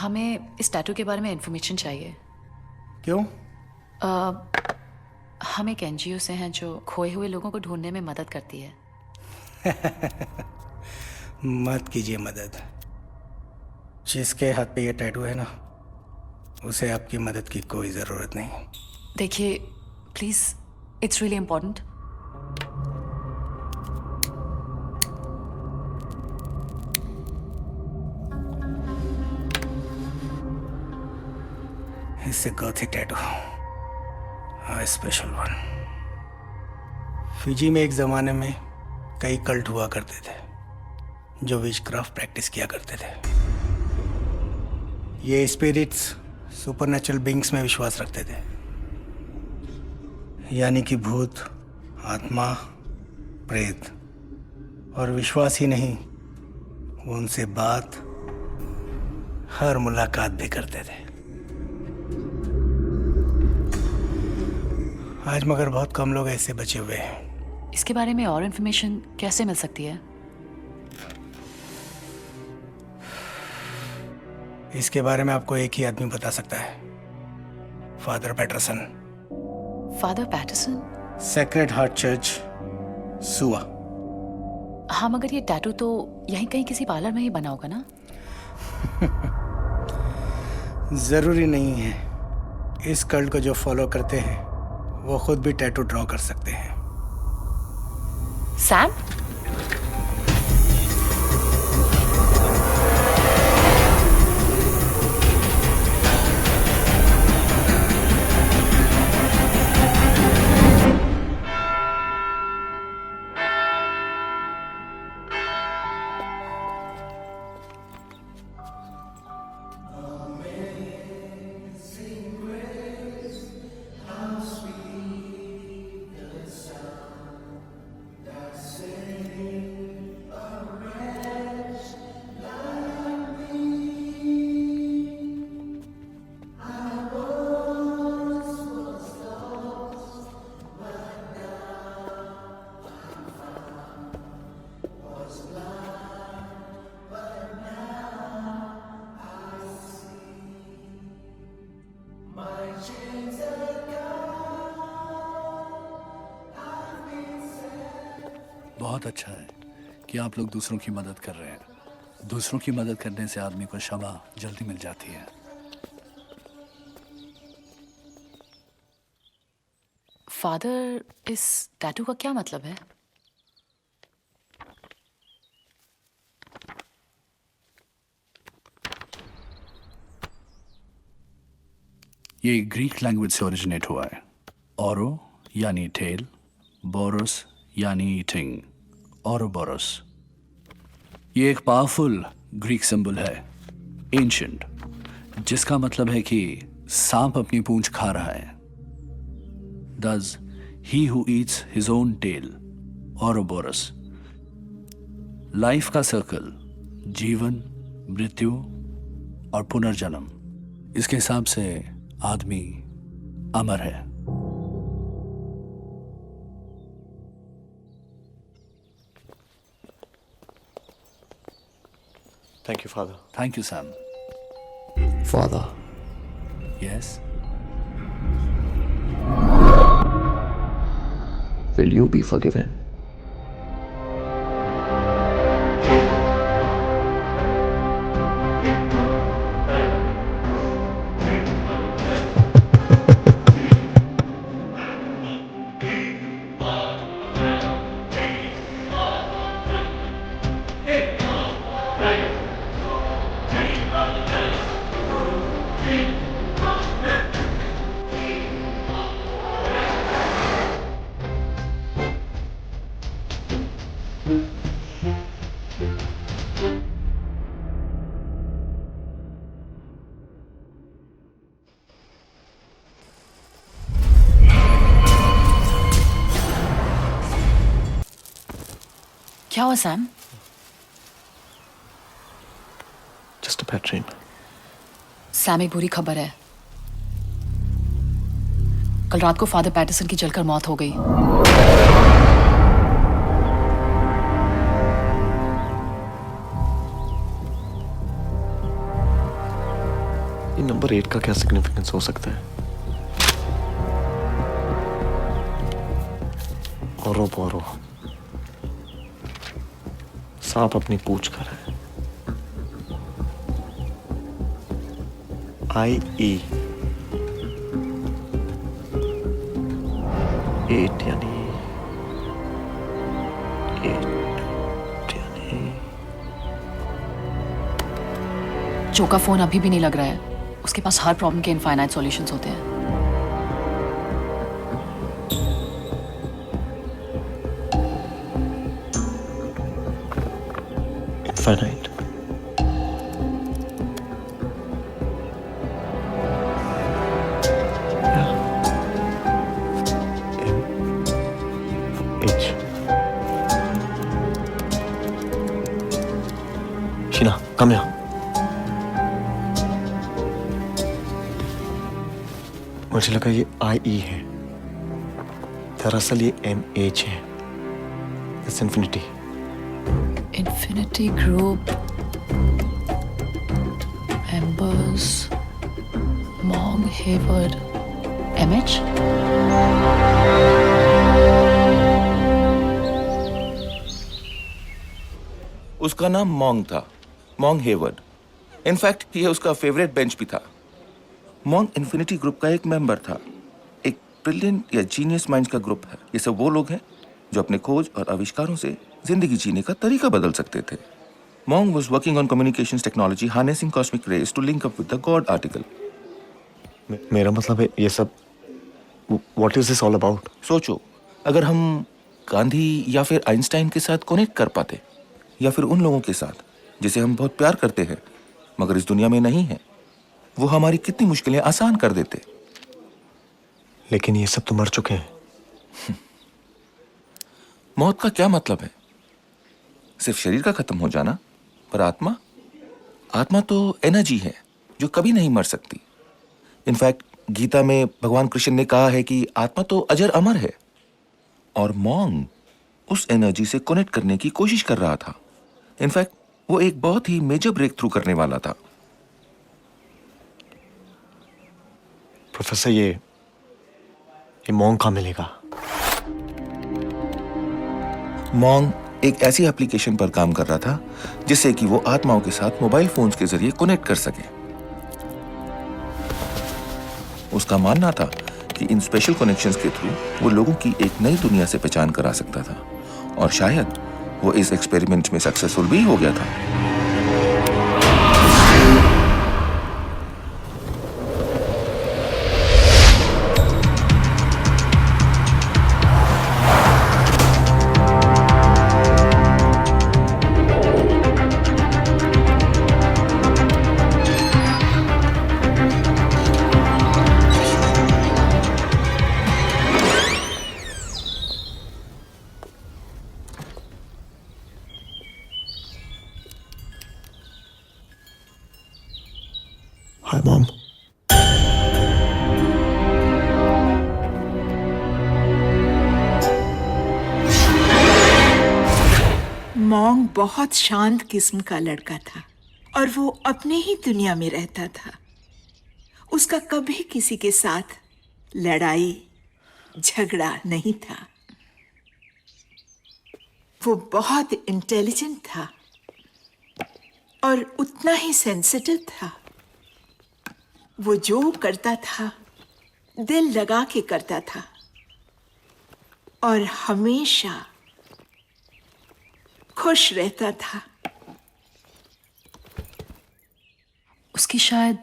हमें इस टैटू के बारे में इंफॉर्मेशन चाहिए. क्यों? हम एक एनजीओ से हैं जो खोए हुए लोगों को ढूंढने में मदद करती है. मत कीजिए मदद. जिसके हाथ पे ये टैटू है ना, उसे आपकी मदद की कोई ज़रूरत नहीं. देखिए please, it's really important. It's a gothic tattoo. A special one. Fiji में एक ज़माने में कई कल्ट हुआ करते थे जो विचक्राफ्ट प्रैक्टिस किया करते थे. ये स्पिरिट्स सुपरनेचुरल बीइंग्स में विश्वास रखते थे, यानी कि भूत, आत्मा, प्रेत. और विश्वास ही नहीं, वो उनसे बात, हर मुलाकात भी करते थे. आज मगर बहुत कम लोग ऐसे बचे हुए हैं. इसके बारे में और इन्फॉर्मेशन कैसे मिल सकती है? इसके बारे में आपको एक ही आदमी बता सकता है, Father Patterson. Father Patterson? Sacred Heart Church, सुआ. हाँ, मगर ये टैटू तो यहीं कहीं किसी पार्लर में ही बना होगा ना? जरूरी नहीं है. इस कल्ट को जो फॉलो करते हैं वो खुद भी टैटू ड्रॉ कर सकते हैं. सैम? बहुत अच्छा है कि आप लोग दूसरों की मदद कर रहे हैं। दूसरों की मदद करने से आदमी को क्षमा जल्दी मिल जाती है। फादर, इस टैटू का क्या मतलब है? ये ग्रीक लैंग्वेज से ओरिजिनेट हुआ है। औरो यानी टेल, बोरोस यानी ईटिंग, औरोबोरोस। ये एक पावरफुल ग्रीक सिंबल है, एंशिएंट, जिसका मतलब है कि सांप अपनी पूंछ खा रहा है। Thus, he who eats his own tail, ouroboros. Life का सर्कल, जीवन, मृत्यु और पुनर्जन्म, इसके हिसाब से आदमी अमर है। Thank you, Father. Thank you, Sam. Father. Yes. Will you be forgiven? क्या हुआ Sam? Just a bad dream. Sam, एक बुरी खबर है। कल रात को फादर पैटरसन की जलकर मौत हो गई। ये नंबर 8 का क्या सिग्निफिकेंस हो सकता है? औरो बोरो, सांप अपनी पूंछ खा रहा है। IE 8 यानी 8 यानी जो का फोन अभी भी नहीं लग रहा है। उसके पास हर प्रॉब्लम के इनफाइनाइट सॉल्यूशंस होते हैं। Infinite. Sheena, come here. मुझे लगा ये IE है, दरअसल ये MH है। It's infinity. Infinity Group members Mong Hayward MH. उसका नाम मॉन्ग था, मॉन्ग हेवर्ड। इनफैक्ट ये उसका फेवरेट बेंच भी था। मॉन्ग इन्फिनिटी ग्रुप का एक मेंबर था। एक ब्रिलियंट या जीनियस माइंड्स का ग्रुप है। ये सब वो लोग हैं जो अपने खोज और आविष्कारों से जिंदगी जीने का तरीका बदल सकते थे। मॉन्ग was working on communications technology harnessing cosmic rays to link up with the God article. मेरा मतलब है ये सब What is this all about? सोचो, अगर हम गांधी या फिर आइंस्टाइन के साथ कनेक्ट कर पाते, या फिर उन लोगों के साथ जिसे हम बहुत प्यार करते हैं मगर इस दुनिया में नहीं है, वो हमारी कितनी मुश्किलें आसान कर देते। लेकिन ये सब तो मर चुके हैं। मौत का क्या मतलब है? सिर्फ शरीर का खत्म हो जाना, पर आत्मा? आत्मा तो एनर्जी है जो कभी नहीं मर सकती। इनफैक्ट गीता में भगवान कृष्ण ने कहा है कि आत्मा तो अजर अमर है, और मॉन्ग उस एनर्जी से कनेक्ट करने की कोशिश कर रहा था। इनफैक्ट वो एक बहुत ही मेजर ब्रेक थ्रू करने वाला था। प्रोफेसर, ये मॉन्ग कहाँ मिलेगा? मॉन्ग एक ऐसी एप्लीकेशन पर काम कर रहा था जिससे कि वो आत्माओं के साथ मोबाइल फोन्स के जरिए कनेक्ट कर सके। उसका मानना था कि इन स्पेशल कनेक्शंस के थ्रू वो लोगों की एक नई दुनिया से पहचान करा सकता था, और शायद वो इस एक्सपेरिमेंट में सक्सेसफुल भी हो गया था। Hi, Mom. मॉन्ग बहुत शांत किस्म का लड़का था और वो अपने ही दुनिया में रहता था। उसका कभी किसी के साथ लड़ाई झगड़ा नहीं था। वो बहुत इंटेलिजेंट था और उतना ही सेंसिटिव था। वो जो करता था दिल लगा के करता था और हमेशा खुश रहता था। उसकी शायद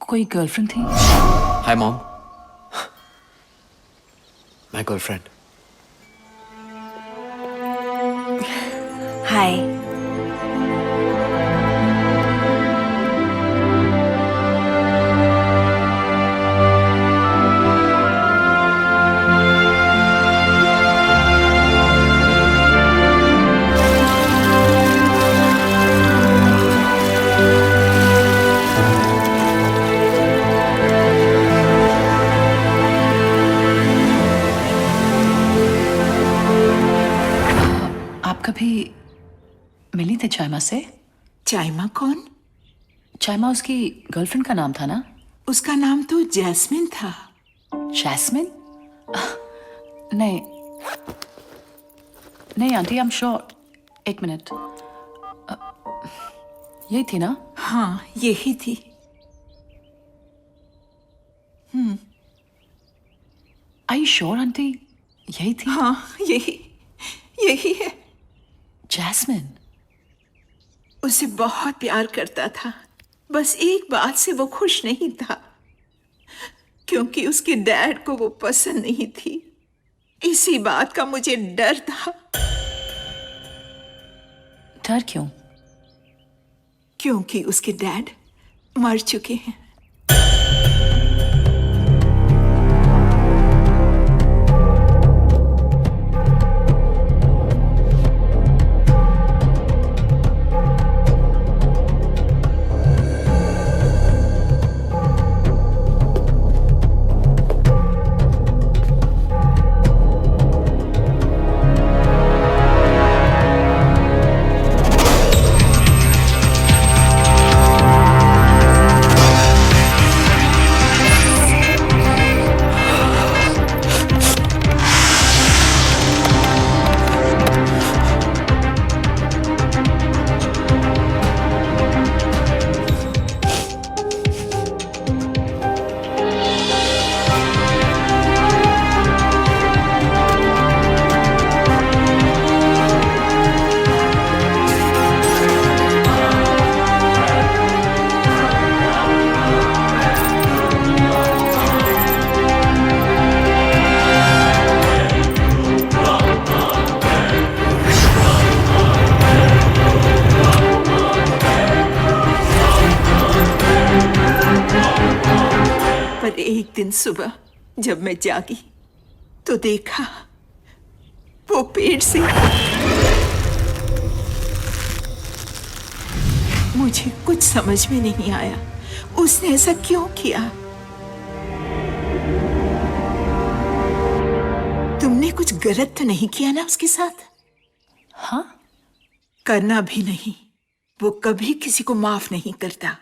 कोई गर्लफ्रेंड थी। Hi mom, my girlfriend. Hi. कभी मिली थे चाइमा से? चाइमा कौन? चाइमा उसकी गर्लफ्रेंड का नाम था ना? उसका नाम तो जैस्मिन था। जैस्मिन? नहीं नहीं आंटी, आई एम श्योर। एक मिनट, यही थी ना? हाँ, यही थी। आई यू श्योर आंटी? यही थी? हाँ, यही है। जैस्मिन उसे बहुत प्यार करता था, बस एक बात से वो खुश नहीं था, क्योंकि उसके डैड को वो पसंद नहीं थी। इसी बात का मुझे डर था। डर क्यों? क्योंकि उसके डैड मर चुके हैं। एक दिन सुबह जब मैं जागी तो देखा वो पेड़ से मुझे कुछ समझ में नहीं आया उसने ऐसा क्यों किया। तुमने कुछ गलत तो नहीं किया ना उसके साथ? हाँ, करना भी नहीं। वो कभी किसी को माफ नहीं करता।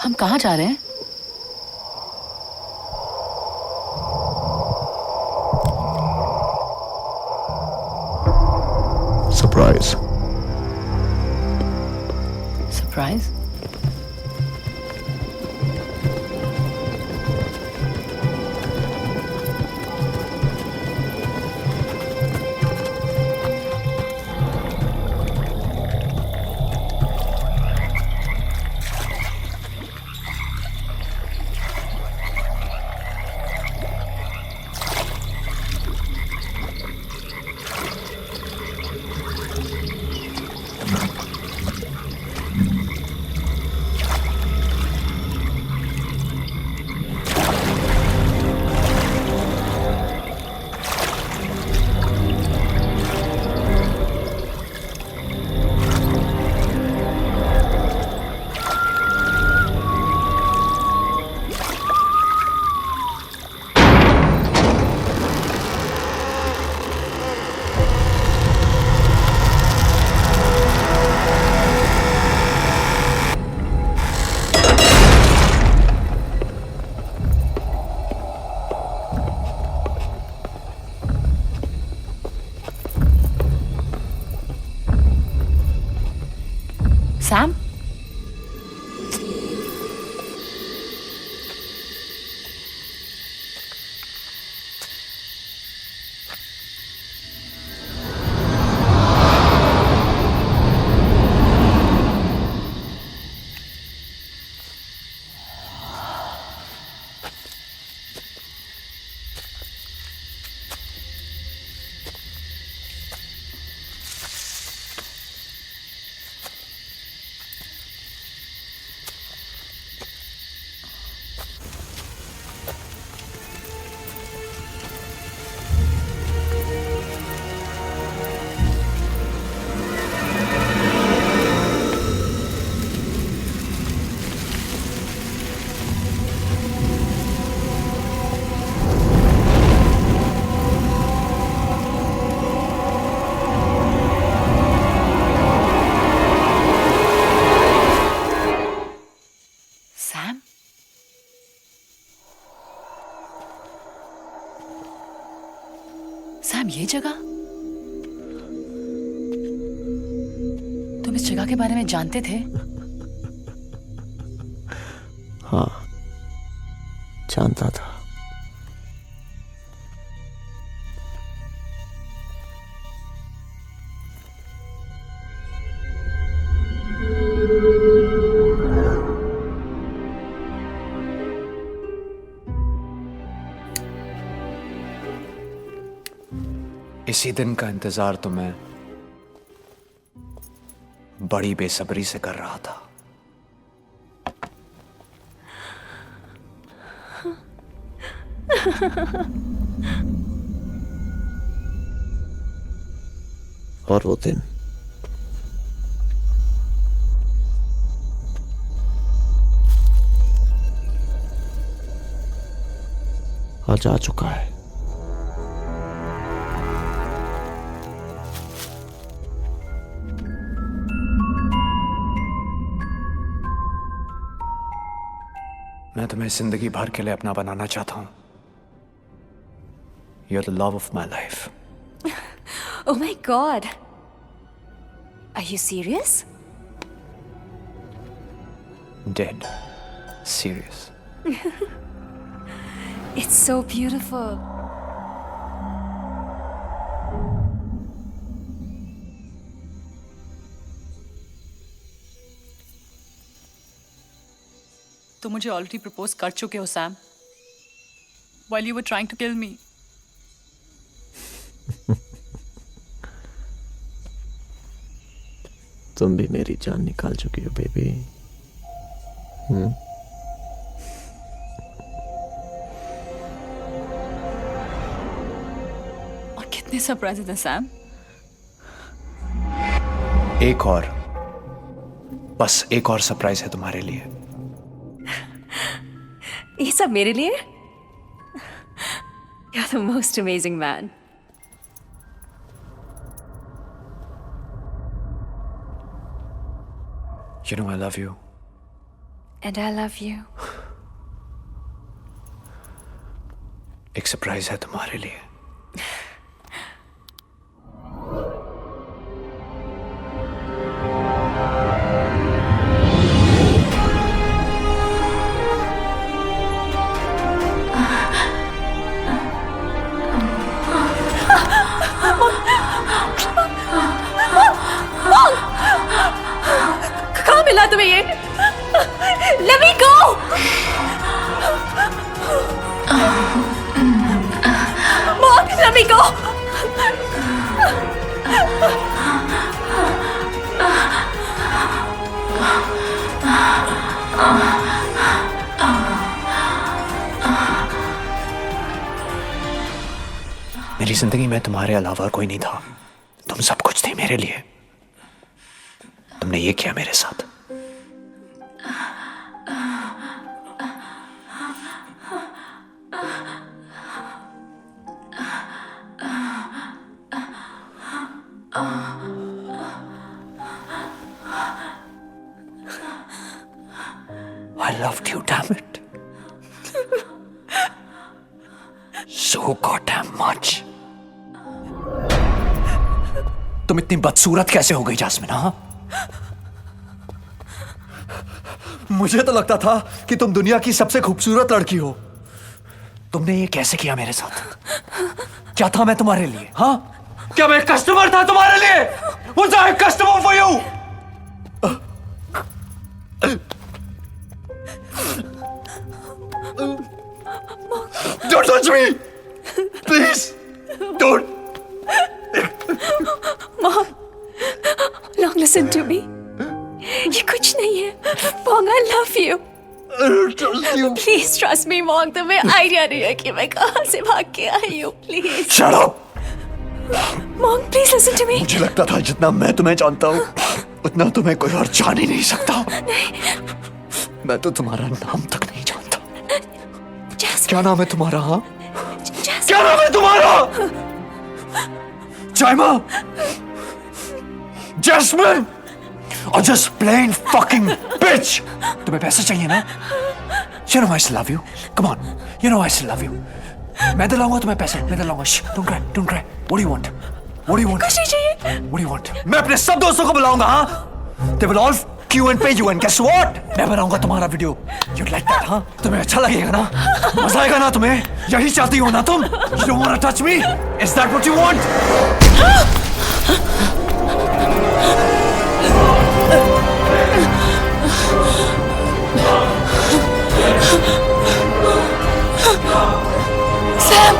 हम कहाँ जा रहे हैं? Surprise. सरप्राइज? सैम? सैम, ये जगह? तुम इस जगह के बारे में जानते थे? हाँ, जानता था। इसी दिन का इंतजार तो मैं बड़ी बेसब्री से कर रहा था। और वो दिन आज आ चुका है। मैं तुम्हें जिंदगी भर के लिए अपना बनाना चाहता हूं। You're the love of my life. Oh my god. Are you serious? Dead. Serious. It's so beautiful. तुम मुझे ऑलरेडी प्रपोज कर चुके हो Sam, while you were trying to kill me. तुम भी मेरी जान निकाल चुकी हो बेबी। और कितने सरप्राइज थे सैम। एक और, बस एक और सरप्राइज है तुम्हारे लिए। ये सब मेरे लिए? You're the most amazing man. You know I love you. And I love you. एक सरप्राइज है तुम्हारे लिए। कहाँ मिला तुम्हें ये? Let me go! Mom, let me go! मेरी जिंदगी में तुम्हारे अलावा कोई नहीं था। तुम सब कुछ थे मेरे लिए। तुमने ये किया मेरे साथ। I loved you, damn it. So goddamn much. तुम इतनी बदसूरत कैसे हो गई जास्मिन? हाँ, मुझे तो लगता था कि तुम दुनिया की सबसे खूबसूरत लड़की हो। तुमने ये कैसे किया मेरे साथ? क्या था मैं तुम्हारे लिए? हाँ, क्या मैं कस्टमर था तुम्हारे लिए? Was I a customer for you? Don't touch me, please. Don't. Mom, Long, listen to me. ये कुछ नहीं है। Mom, I love you. I don't trust you. Please trust me, Mom. तुम्हें आइडिया नहीं है कि मैं कहाँ से भाग के आई हूँ। Please. Shut up. Mom, please listen to me. मुझे लगता था जितना मैं तुम्हें जानता हूँ उतना तुम्हें कोई और जान ही नहीं सकता। नहीं। मैं तो तुम्हारा नाम तक नहीं जानता। Jasmine. क्या नाम है तुम्हारा? हाँ, Jasmine. क्या नाम है तुम्हारा? जाइमा, जैस्मिन, और just plain fucking bitch. तुम्हें पैसे चाहिए ना? You know I still love you. Come on, you know I still love you. मैं दिलाऊंगा तुम्हें पैसे, मैं दिलाऊंगा। Shh, don't cry, don't cry. What do you want? What do you want? कुछ नहीं चाहिए। What do you want? मैं अपने सब दोस्तों को बुलाऊंगा। हाँ, they will all queue and pay you and guess what? मैं बनाऊंगा तुम्हारा वीडियो। You'd like that, हाँ? तुम्हें अच्छा लगेगा ना? मजा आएगा ना तुम्हें? यही चाहती हो ना तुम? You don't wanna touch me? Is that what you want? Sam.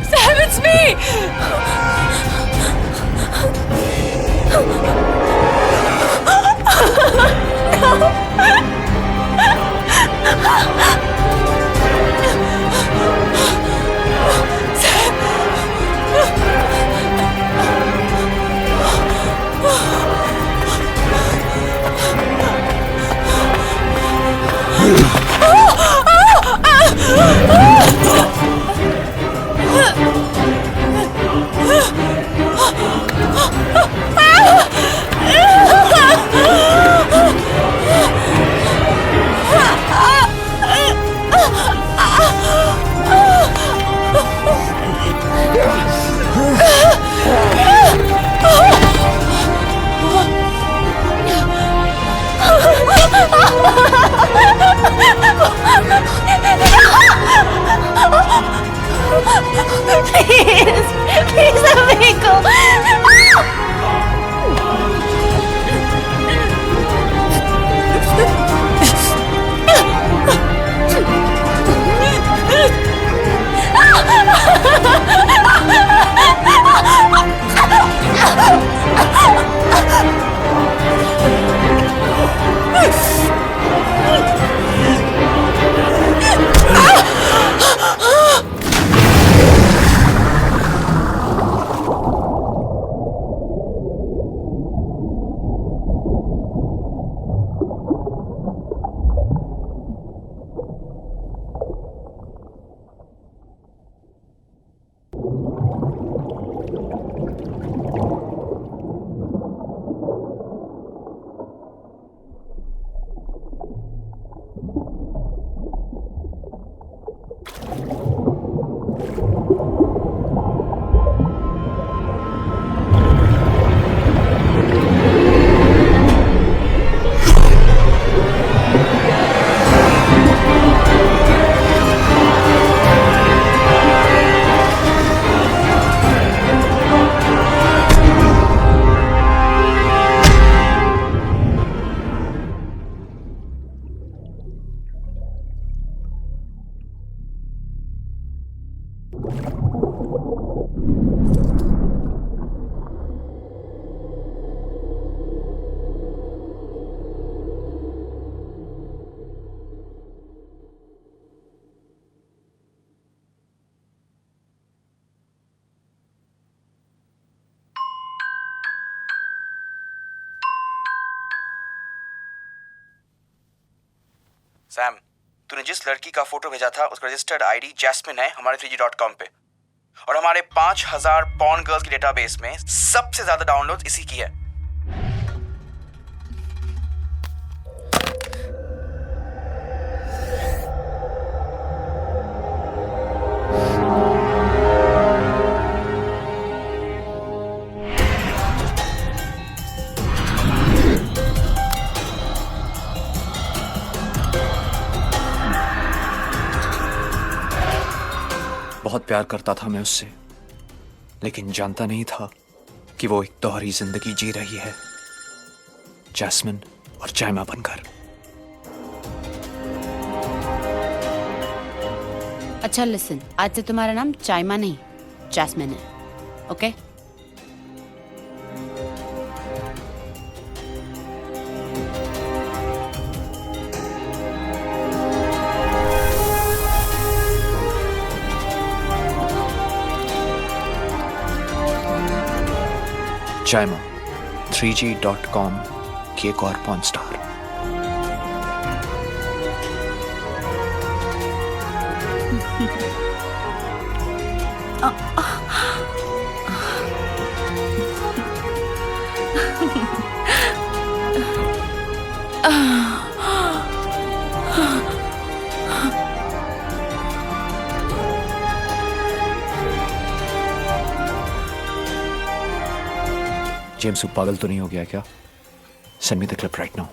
Sam, it's me. Please let me go. Sam, तूने जिस लड़की का फोटो भेजा था उसका रजिस्टर्ड आईडी जैस्मिन है हमारे 3G.com पे, और हमारे 5000 पॉर्न गर्ल्स की डेटाबेस में सबसे ज्यादा डाउनलोड्स इसी की है। बहुत प्यार करता था मैं उससे, लेकिन जानता नहीं था कि वो एक दोहरी जिंदगी जी रही है, जैस्मिन और चाइमा बनकर। अच्छा लिसन, आज से तुम्हारा नाम चाइमा नहीं जैस्मिन है, ओके? चाइमा 3G.com की एक और पॉर्न स्टार। जेम्स, पागल तो नहीं हो गया क्या? Send me the clip right now.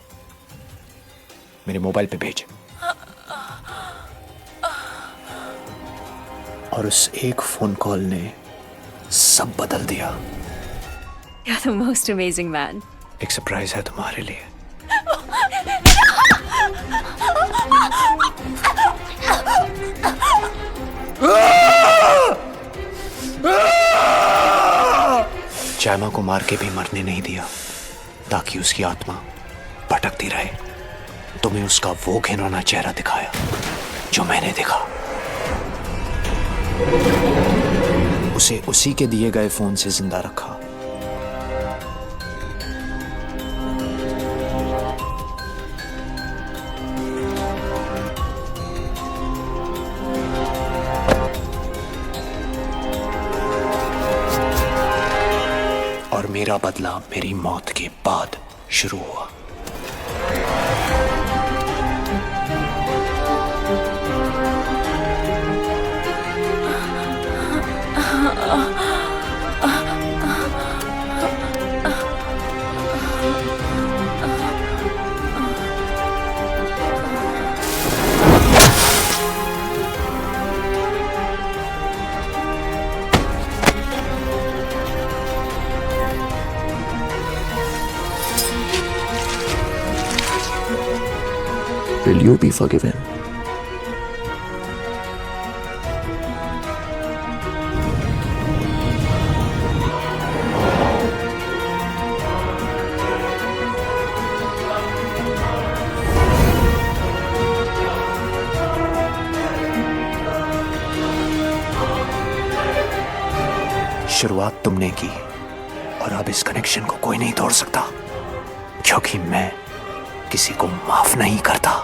मेरे मोबाइल पे भेज। और उस एक फोन कॉल ने सब बदल दिया। You're the most amazing man. एक सरप्राइज है तुम्हारे लिए। चाइमा को मार के भी मरने नहीं दिया, ताकि उसकी आत्मा भटकती रहे। तुम्हें उसका वो घिनौना चेहरा दिखाया जो मैंने देखा। उसे उसी के दिए गए फोन से जिंदा रखा। और मेरा बदला मेरी मौत के बाद शुरू हुआ। Will you be forgiven? शुरुआत तुमने की और अब इस कनेक्शन को कोई नहीं तोड़ सकता, क्योंकि मैं किसी को माफ नहीं करता।